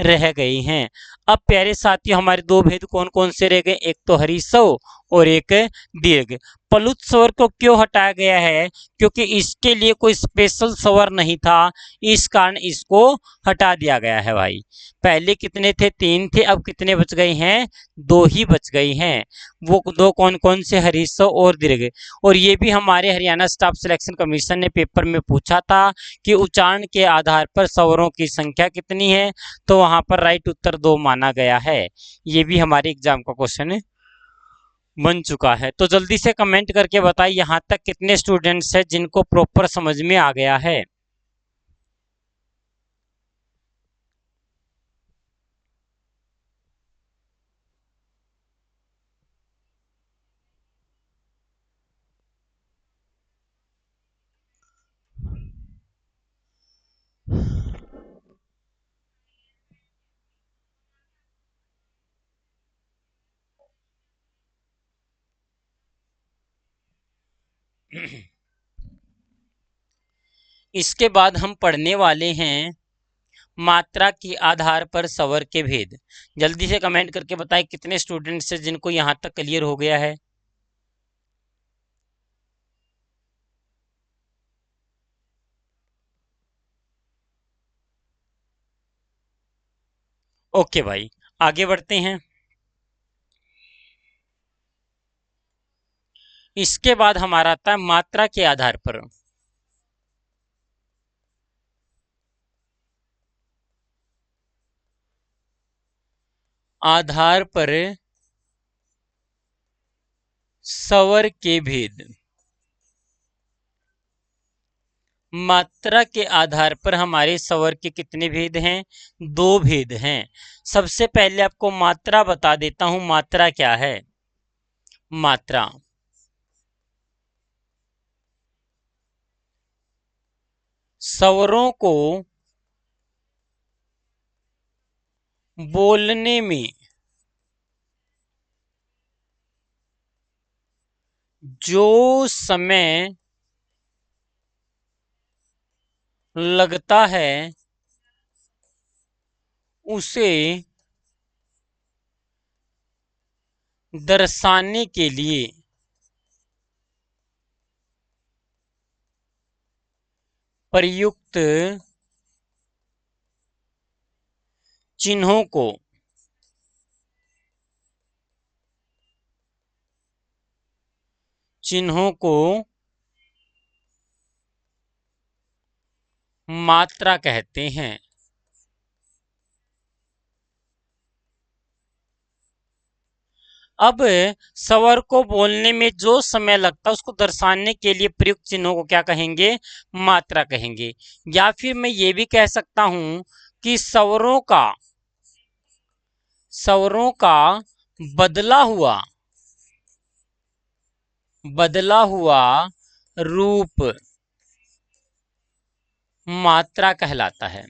रह गए हैं। अब प्यारे साथियों, हमारे 2 भेद कौन कौन से रह गए? एक तो हरीसव और एक दीर्घ। प्लुत स्वर को क्यों हटाया गया है? क्योंकि इसके लिए कोई स्पेशल स्वर नहीं था, इस कारण इसको हटा दिया गया है भाई। पहले कितने थे? 3 थे, अब कितने बच गए हैं? 2 ही बच गए हैं। वो 2 कौन कौन से? हरीसव और दीर्घ। और ये भी हमारे हरियाणा स्टाफ सिलेक्शन कमीशन ने पेपर में पूछा था कि उच्चारण के आधार पर स्वरों की संख्या कितनी है, तो वहां पर राइट उत्तर 2 माना गया है। ये भी हमारे एग्जाम का क्वेश्चन बन चुका है। तो जल्दी से कमेंट करके बताइए यहाँ तक कितने स्टूडेंट्स हैं जिनको प्रॉपर समझ में आ गया है। इसके बाद हम पढ़ने वाले हैं मात्रा के आधार पर स्वर के भेद। जल्दी से कमेंट करके बताएं कितने स्टूडेंट्स हैं जिनको यहाँ तक क्लियर हो गया है। ओके भाई, आगे बढ़ते हैं। इसके बाद हमारा आता है मात्रा के आधार पर। आधार पर स्वर के भेद। मात्रा के आधार पर हमारे स्वर के कितने भेद हैं? 2 भेद हैं। सबसे पहले आपको मात्रा बता देता हूं, मात्रा क्या है? मात्रा स्वरों को बोलने में जो समय लगता है उसे दर्शाने के लिए प्रयुक्त चिन्हों को चिन्हों को मात्रा कहते हैं। अब स्वर को बोलने में जो समय लगता है उसको दर्शाने के लिए प्रयुक्त चिन्हों को क्या कहेंगे? मात्रा कहेंगे। या फिर मैं ये भी कह सकता हूं कि स्वरों का बदला हुआ रूप मात्रा कहलाता है।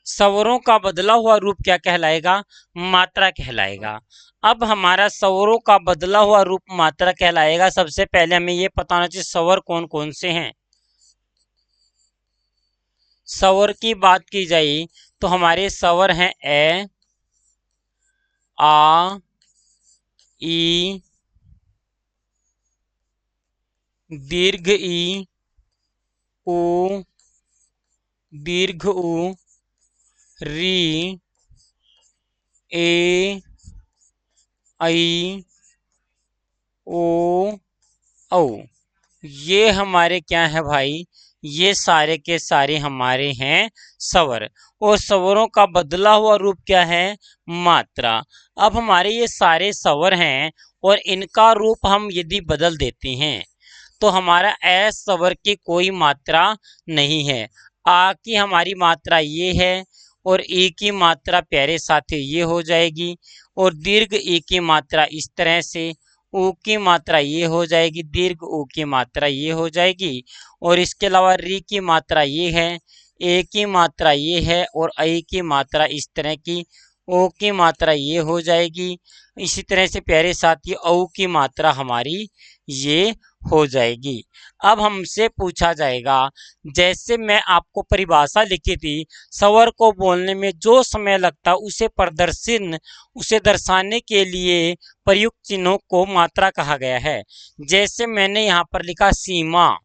स्वरों का बदला हुआ रूप क्या कहलाएगा? मात्रा कहलाएगा। अब हमारा स्वरों का बदला हुआ रूप मात्रा कहलाएगा। सबसे पहले हमें यह पता होना चाहिए स्वर कौन कौन से हैं। स्वर की बात की जाए तो हमारे स्वर हैं ए, आ, ई, दीर्घ ई, उ, दीर्घ उ, री, ए, आई, ओ, औ। ये हमारे क्या है भाई? ये सारे के सारे हमारे हैं स्वर। और स्वरों का बदला हुआ रूप क्या है? मात्रा। अब हमारे ये सारे स्वर हैं और इनका रूप हम यदि बदल देते हैं तो हमारा ए स्वर की कोई मात्रा नहीं है। आ की हमारी मात्रा ये है और ई की मात्रा प्यारे साथी ये हो जाएगी और दीर्घ ई की मात्रा इस तरह से, ऊ की मात्रा ये हो जाएगी, दीर्घ ऊ की मात्रा ये हो जाएगी और इसके अलावा री की मात्रा ये है, ए की मात्रा ये है और आई की मात्रा इस तरह की, ओ की मात्रा ये हो जाएगी। इसी तरह से प्यारे साथी औ की मात्रा हमारी ये हो जाएगी। अब हमसे पूछा जाएगा, जैसे मैं आपको परिभाषा लिखी थी, स्वर को बोलने में जो समय लगता उसे दर्शाने के लिए प्रयुक्त चिन्हों को मात्रा कहा गया है। जैसे मैंने यहाँ पर लिखा सीमा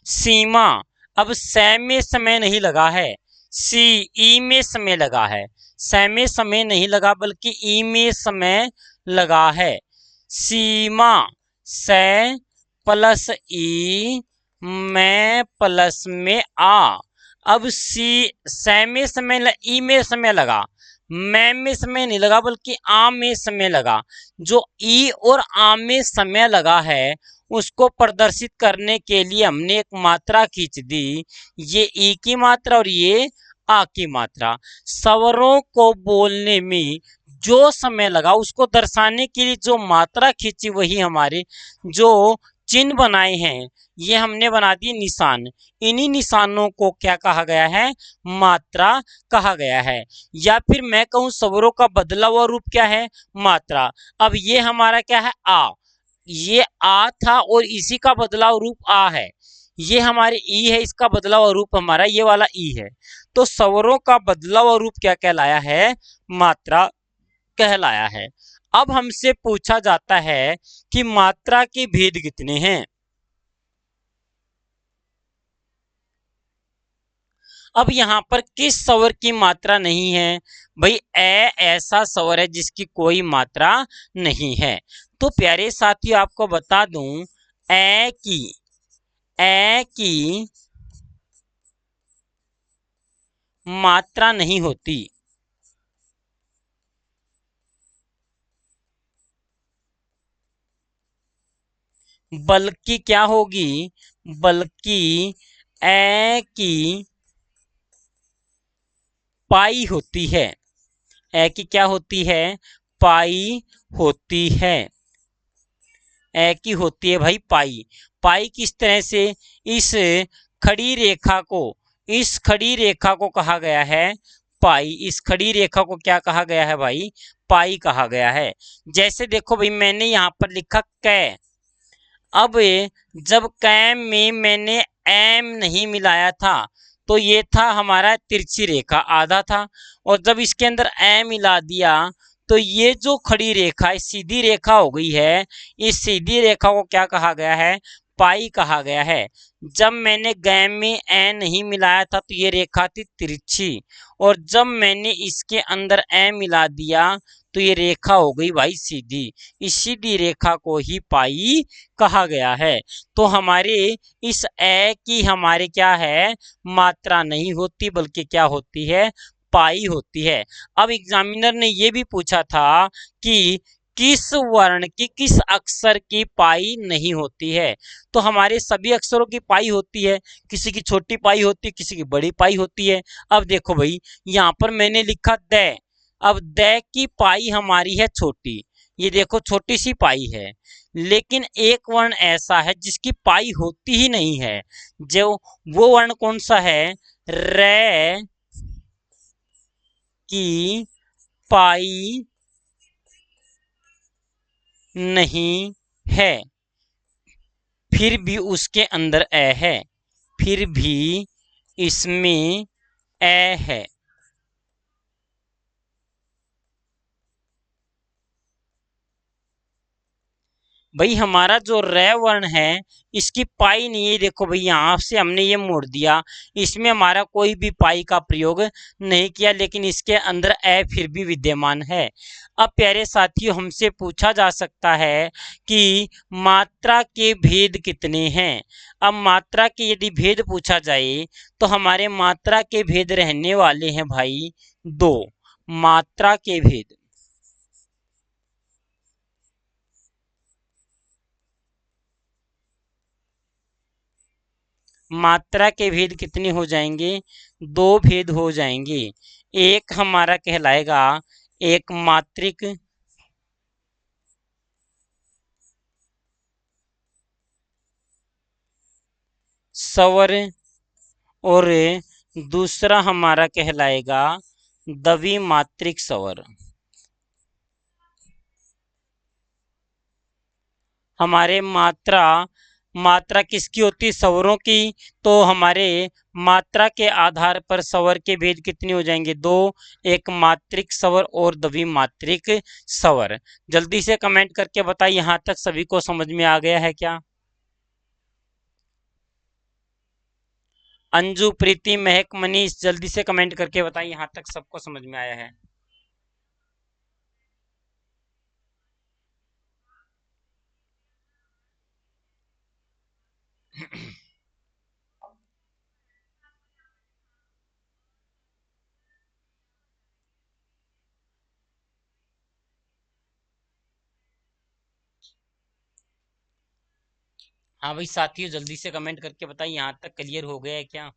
सीमा। अब सै में समय नहीं लगा है, सी ई में समय लगा है। सै में समय नहीं लगा बल्कि ई में समय लगा है। सीमा सै प्लस ई में प्लस में आ। अब सै में समय ई में समय लगा, मैं में समय नहीं लगा बल्कि आ में समय लगा। जो ई और आ में समय लगा है उसको प्रदर्शित करने के लिए हमने एक मात्रा खींच दी, ये ई की मात्रा और ये आ की मात्रा। स्वरों को बोलने में जो समय लगा उसको दर्शाने के लिए जो मात्रा खींची वही हमारे जो चिन्ह बनाए हैं ये हमने बना दिए निशान। इन्हीं निशानों को क्या कहा गया है? मात्रा कहा गया है। या फिर मैं कहूं स्वरों का बदला हुआ रूप क्या है? मात्रा। अब ये हमारा क्या है? आ। ये आ था और इसी का बदलाव रूप आ है। ये हमारे ई है, इसका बदला हुआ रूप हमारा ये वाला ई है। तो स्वरों का बदला हुआ रूप क्या कहलाया है? मात्रा कहलाया है। अब हमसे पूछा जाता है कि मात्रा के भेद कितने हैं। अब यहाँ पर किस स्वर की मात्रा नहीं है? भाई ए ऐसा स्वर है जिसकी कोई मात्रा नहीं है। तो प्यारे साथियों आपको बता दूं, ए की मात्रा नहीं होती। बल्कि क्या होगी? बल्कि ए की पाई होती है। ए की क्या होती है? पाई होती है। ए की होती है भाई पाई। पाई किस तरह से? इस खड़ी रेखा को कहा गया है पाई। इस खड़ी रेखा को क्या कहा गया है भाई? पाई कहा गया है। जैसे देखो भाई मैंने यहाँ पर लिखा कै। अब जब कै में मैंने एम नहीं मिलाया था तो ये था हमारा तिरछी रेखा, आधा था। और जब इसके अंदर ए मिला दिया तो ये जो खड़ी रेखा सीधी रेखा हो गई है। इस सीधी रेखा को क्या कहा गया है? पाई कहा गया है। जब मैंने गैम में ए नहीं मिलाया था तो ये रेखा थी तिरछी, और जब मैंने इसके अंदर ए मिला दिया तो ये रेखा हो गई भाई सीधी। इस सीधी रेखा को ही पाई कहा गया है। तो हमारे इस ए की हमारे क्या है, मात्रा नहीं होती बल्कि क्या होती है, पाई होती है। अब एग्जामिनर ने ये भी पूछा था कि किस वर्ण की, किस अक्षर की पाई नहीं होती है। तो हमारे सभी अक्षरों की पाई होती है, किसी की छोटी पाई होती है, किसी की बड़ी पाई होती है। अब देखो भाई, यहाँ पर मैंने लिखा द। अब द की पाई हमारी है छोटी, ये देखो छोटी सी पाई है। लेकिन एक वर्ण ऐसा है जिसकी पाई होती ही नहीं है, जो वो वर्ण कौन सा है, रे की पाई नहीं है, फिर भी उसके अंदर ए है, फिर भी इसमें ए है। भाई हमारा जो रे वर्ण है इसकी पाई नहीं है, देखो भाई यहाँ से हमने ये मोड़ दिया, इसमें हमारा कोई भी पाई का प्रयोग नहीं किया, लेकिन इसके अंदर ए फिर भी विद्यमान है। अब प्यारे साथियों, हमसे पूछा जा सकता है कि मात्रा के भेद कितने हैं। अब मात्रा के यदि भेद पूछा जाए तो हमारे मात्रा के भेद रहने वाले हैं भाई दो। मात्रा के भेद, मात्रा के भेद कितने हो जाएंगे, दो भेद हो जाएंगे। एक हमारा कहलाएगा एक मात्रिक स्वर, और दूसरा हमारा कहलाएगा द्विमात्रिक स्वर। हमारे मात्रा, मात्रा किसकी होती है, स्वरों की। तो हमारे मात्रा के आधार पर स्वर के भेद कितने हो जाएंगे, दो। एक मात्रिक स्वर और द्विमात्रिक स्वर। जल्दी से कमेंट करके बताइए, यहाँ तक सभी को समझ में आ गया है क्या। अंजू, प्रीति, महक, मनीष, जल्दी से कमेंट करके बताइए यहाँ तक सबको समझ में आया है। हाँ भाई साथियों, जल्दी से कमेंट करके बताइए यहाँ तक क्लियर हो गया है क्या।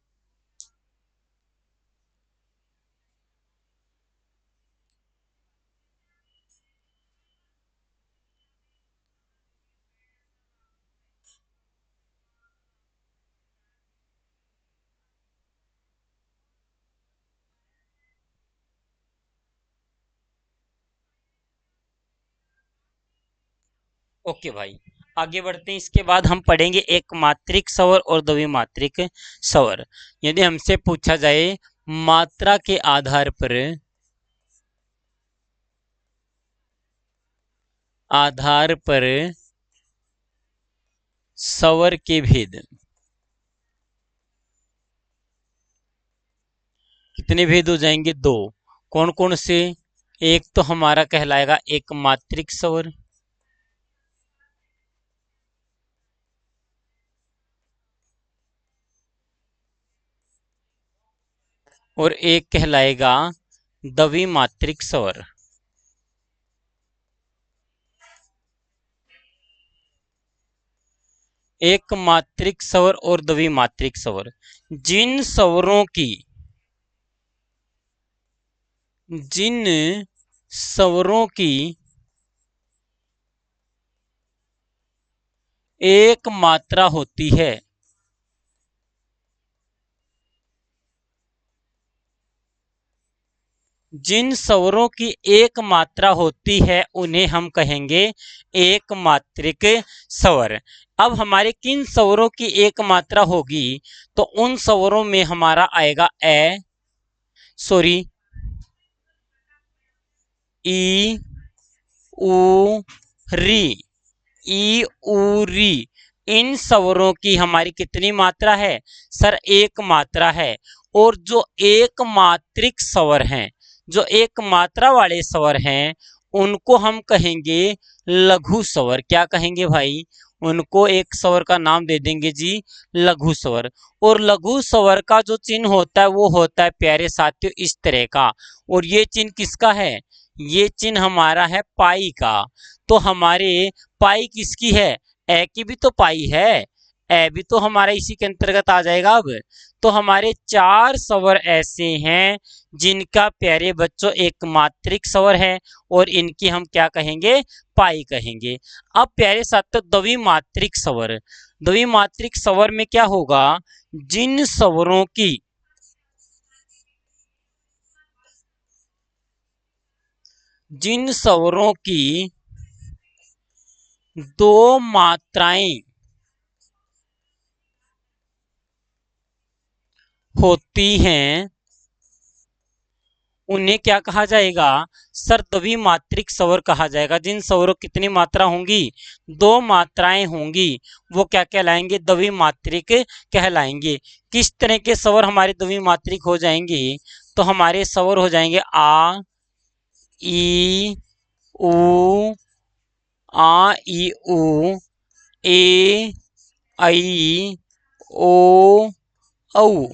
ओके भाई, आगे बढ़ते हैं। इसके बाद हम पढ़ेंगे एक मात्रिक स्वर और द्विमात्रिक स्वर। यदि हमसे पूछा जाए मात्रा के आधार पर, आधार पर स्वर के भेद, कितने भेद हो जाएंगे, दो। कौन कौन से, एक तो हमारा कहलाएगा एक मात्रिक स्वर, और एक कहलाएगा द्विमात्रिक स्वर। एक मात्रिक स्वर और द्विमात्रिक स्वर, जिन स्वरों की, जिन स्वरों की एक मात्रा होती है, जिन स्वरों की एक मात्रा होती है उन्हें हम कहेंगे एक मात्रिक स्वर। अब हमारे किन स्वरों की एक मात्रा होगी, तो उन स्वरों में हमारा आएगा ए, सॉरी, ई, उ, री, ई, उ, री। इन स्वरों की हमारी कितनी मात्रा है सर, एक मात्रा है। और जो एक मात्रिक स्वर हैं, जो एक मात्रा वाले स्वर हैं, उनको हम कहेंगे लघु स्वर। क्या कहेंगे भाई, उनको एक स्वर का नाम दे देंगे जी लघु स्वर। और लघु स्वर का जो चिन्ह होता है वो होता है प्यारे साथियों इस तरह का। और ये चिन्ह किसका है, ये चिन्ह हमारा है पाई का। तो हमारे पाई किसकी है, ए की भी तो पाई है, ए भी तो हमारा इसी के अंतर्गत आ जाएगा। अब तो हमारे चार स्वर ऐसे हैं जिनका प्यारे बच्चों एक मात्रिक स्वर है और इनकी हम क्या कहेंगे, पाई कहेंगे। अब प्यारे साथियों द्विमात्रिक स्वर, द्विमात्रिक स्वर में क्या होगा, जिन स्वरों की जिन स्वरों की दो मात्राएं होती हैं उन्हें क्या कहा जाएगा सर, द्विमात्रिक स्वर कहा जाएगा। जिन स्वरों कितनी मात्रा होंगी, दो मात्राएं होंगी, वो क्या कहलाएंगे, द्विमात्रिक कहलाएंगे। किस तरह के स्वर हमारे द्विमात्रिक हो जाएंगे, तो हमारे स्वर हो जाएंगे आ ई उ, आ ई उ, ए ऐ ओ औ।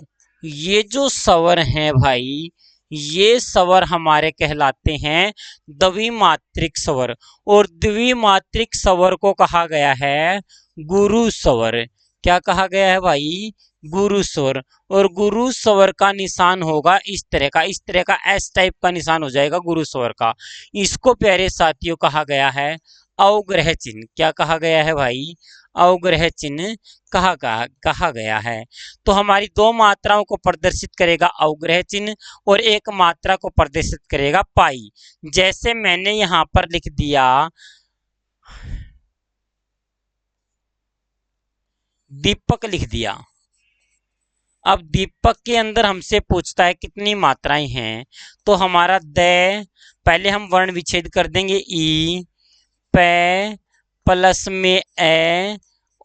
ये जो स्वर हैं भाई, ये स्वर हमारे कहलाते हैं द्विमात्रिक स्वर। और द्विमात्रिक स्वर को कहा गया है गुरु स्वर। क्या कहा गया है भाई, गुरु स्वर। और गुरु स्वर का निशान होगा इस तरह का, इस तरह का एस टाइप का निशान हो जाएगा गुरु स्वर का। इसको प्यारे साथियों कहा गया है अवग्रह चिन्ह। क्या कहा गया है भाई, अवग्रह चिन्ह कहा गया है। तो हमारी दो मात्राओं को प्रदर्शित करेगा अवग्रह चिन्ह और एक मात्रा को प्रदर्शित करेगा पाई। जैसे मैंने यहां पर लिख दिया दीपक लिख दिया। अब दीपक के अंदर हमसे पूछता है कितनी मात्राएं हैं, तो हमारा द, पहले हम वर्ण विच्छेद कर देंगे ई, पे प्लस में ए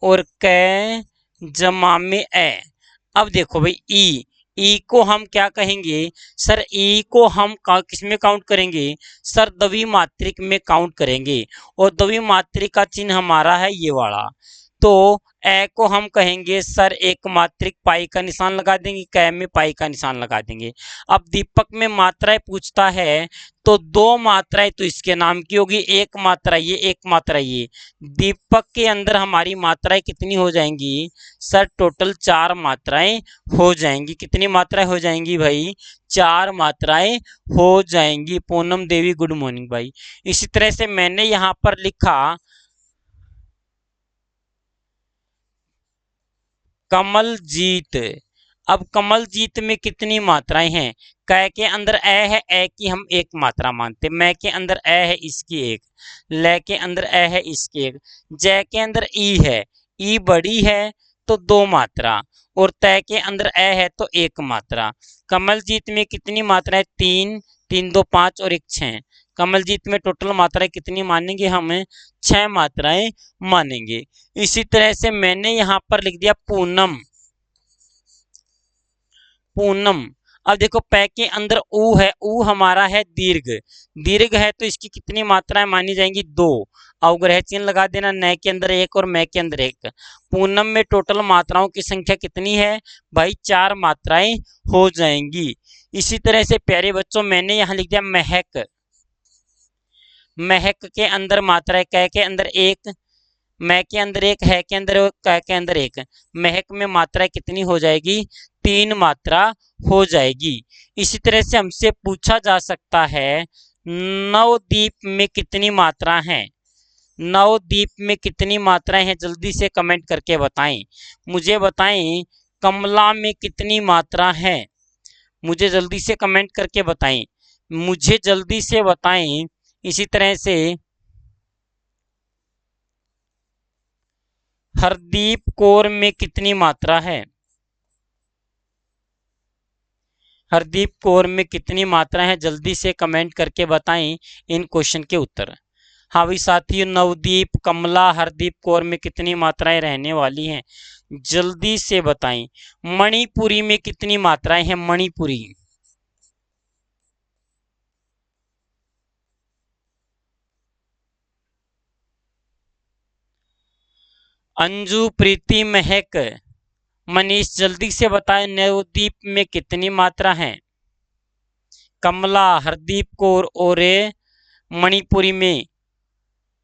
और क जमा में ए। अब देखो भाई ई, ई को हम क्या कहेंगे सर, ई को हम किस में काउंट करेंगे सर, द्विमात्रिक में काउंट करेंगे। और द्विमात्रिक का चिन्ह हमारा है ये वाला। तो ए को हम कहेंगे सर एक मात्रिक, पाई का निशान लगा देंगे, कै में पाई का निशान लगा देंगे। अब दीपक में मात्राएं पूछता है, तो दो मात्राएं तो इसके नाम की होगी, एक मात्रा ये, एक मात्रा ये। दीपक के अंदर हमारी मात्राएं कितनी हो जाएंगी सर, टोटल चार मात्राएं हो जाएंगी। कितनी मात्राएं हो जाएंगी भाई, चार मात्राएं हो जाएंगी। पूनम देवी गुड मॉर्निंग भाई। इसी तरह से मैंने यहां पर लिखा कमलजीत। अब कमलजीत में कितनी मात्राएं हैं, कै के अंदर ए है, ए की हम एक मात्रा मानते, मै के अंदर ए है इसकी एक, ले के अंदर ए है इसकी एक, जय के अंदर ई है, ई बड़ी है तो दो मात्रा, और तय के अंदर ए है तो एक मात्रा। कमलजीत में कितनी मात्राएं, तीन, तीन दो पांच और एक छह। कमलजीत में टोटल मात्राएं कितनी मानेंगे हम, छह मात्राएं मानेंगे। इसी तरह से मैंने यहां पर लिख दिया पूनम, पूनम। अब देखो पै के अंदर ऊ है, ऊ हमारा है दीर्घ, दीर्घ है तो इसकी कितनी मात्राएं मानी जाएंगी, दो। अवग्रह चिन्ह लगा देना, नय के अंदर एक और मै के अंदर एक। पूनम में टोटल मात्राओं की संख्या कितनी है भाई, चार मात्राएं हो जाएंगी। इसी तरह से प्यारे बच्चों मैंने यहां लिख दिया महक, महक के अंदर मात्रा है, कै के अंदर एक, मै के अंदर एक, है के अंदर एक, कै के अंदर एक। महक में मात्रा कितनी हो जाएगी, तीन मात्रा हो जाएगी। इसी तरह से हमसे पूछा जा सकता है नवदीप में कितनी मात्रा है, नवदीप में कितनी मात्राएं हैं, जल्दी से कमेंट करके बताएं, मुझे बताएं। कमला में कितनी मात्रा है, मुझे जल्दी से कमेंट करके बताएं, मुझे जल्दी से बताएं। इसी तरह से हरदीप कौर में कितनी मात्रा है, हरदीप कौर में कितनी मात्रा है, जल्दी से कमेंट करके बताएं इन क्वेश्चन के उत्तर। हाँ भाई साथियों, नवदीप, कमला, हरदीप कौर में कितनी मात्राएं रहने वाली हैं? जल्दी से बताएं। मणिपुरी में कितनी मात्राएं हैं? मणिपुरी। अंजू, प्रीति, महक, मनीष, जल्दी से बताएं नवदीप में कितनी मात्रा है? कमला, हरदीप कौर और मणिपुरी में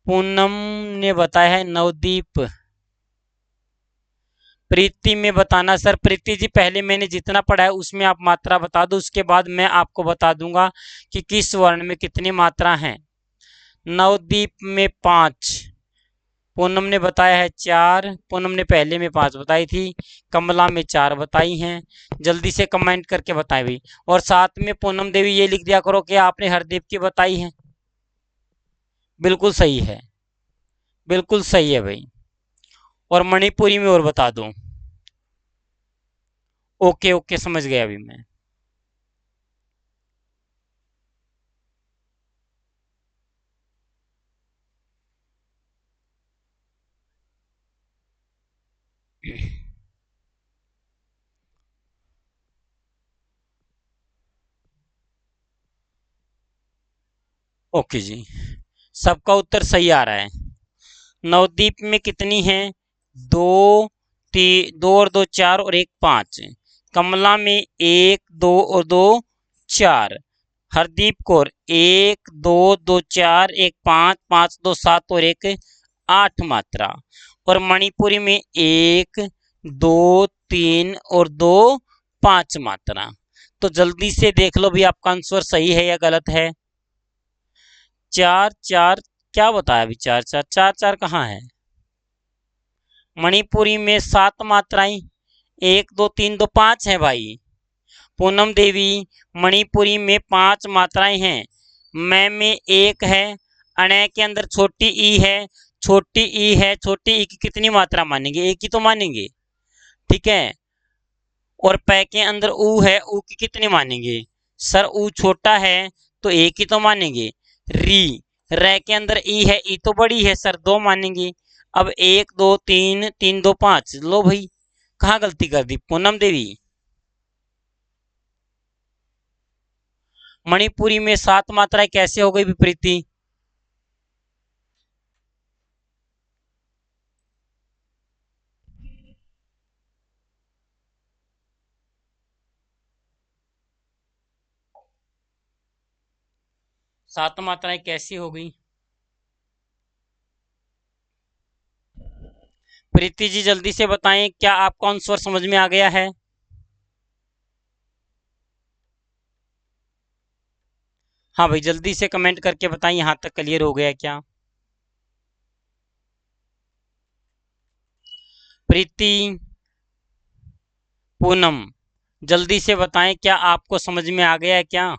पूनम ने बताया है नवदीप। प्रीति में बताना सर। प्रीति जी, पहले मैंने जितना पढ़ा है उसमें आप मात्रा बता दो, उसके बाद मैं आपको बता दूंगा कि किस वर्ण में कितनी मात्रा है। नवदीप में 5, पूनम ने बताया है 4, पूनम ने पहले में 5 बताई थी, कमला में 4 बताई हैं। जल्दी से कमेंट करके बताएं भाई। और साथ में पूनम देवी ये लिख दिया करो कि आपने हरदीप की बताई है। बिल्कुल सही है, बिल्कुल सही है भाई। और मणिपुरी में और बता दो। ओके ओके, समझ गया अभी मैं। ओके जी, सबका उत्तर सही आ रहा है। नवदीप में कितनी है? दो, दो और दो 4 और एक 5। कमला में 1 2 और 2 4। हरदीप कौर 1 2 2 4 1 5 5 2 7 और एक 8 मात्रा। और मणिपुरी में 1 2 3 और 2 5 मात्रा। तो जल्दी से देख लो भी आपका आंसर सही है या गलत है। 4 4 क्या बताया अभी? 4 4 4 4 कहाँ है? मणिपुरी में 7 मात्राएं, 1 2 3 2 5 है भाई। पूनम देवी, मणिपुरी में 5 मात्राएं हैं। मैं में 1 है, अणय के अंदर छोटी ई है, छोटी ई है, छोटी ई की कितनी मात्रा मानेंगे? एक ही तो मानेंगे, ठीक है। और पै के अंदर ऊ है, ऊ की कितनी मानेंगे? सर ऊ छोटा है तो एक ही तो मानेंगे। री, रै के अंदर ई है, ई तो बड़ी है सर, 2 मानेंगे। अब 1 2 3 3 2 5, लो भाई कहाँ गलती कर दी पूनम देवी? मणिपुरी में 7 मात्राएं कैसे हो गई विपरीति? सात मात्राएं कैसी हो गई? प्रीति जी जल्दी से बताएं, क्या आपको आंसर समझ में आ गया है? हाँ भाई, जल्दी से कमेंट करके बताएं यहां तक क्लियर हो गया क्या? प्रीति, पूनम, जल्दी से बताएं क्या आपको समझ में आ गया है क्या?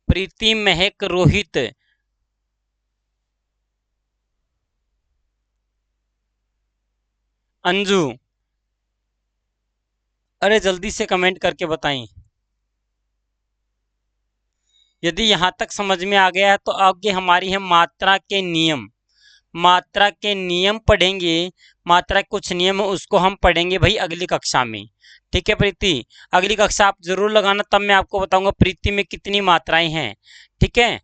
प्रीति, महक, रोहित, अंजू, अरे जल्दी से कमेंट करके बताएं। यदि यहां तक समझ में आ गया है तो आगे हमारी है मात्रा के नियम। मात्रा के नियम पढ़ेंगे। मात्रा के कुछ नियम है, उसको हम पढ़ेंगे भाई अगली कक्षा में। ठीक है प्रीति, अगली कक्षा आप जरूर लगाना, तब मैं आपको बताऊंगा प्रीति में कितनी मात्राएं हैं। ठीक है,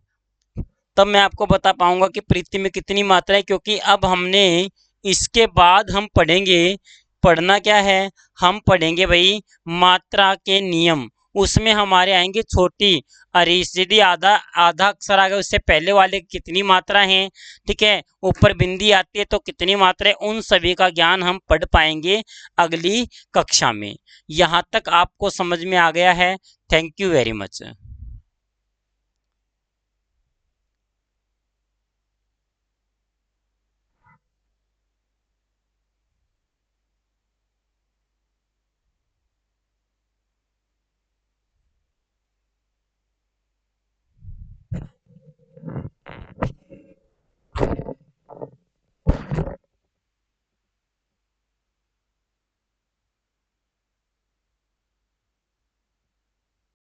तब मैं आपको बता पाऊंगा कि प्रीति में कितनी मात्राएं, क्योंकि अब हमने इसके बाद हम पढ़ेंगे। पढ़ना क्या है? हम पढ़ेंगे भाई मात्रा के नियम। उसमें हमारे आएंगे छोटी अरीस, यदि आधा आधा अक्षर आ गया उससे पहले वाले कितनी मात्रा है, ठीक है, ऊपर बिंदी आती है तो कितनी मात्रा है, उन सभी का ज्ञान हम पढ़ पाएंगे अगली कक्षा में। यहाँ तक आपको समझ में आ गया है? Thank you very much.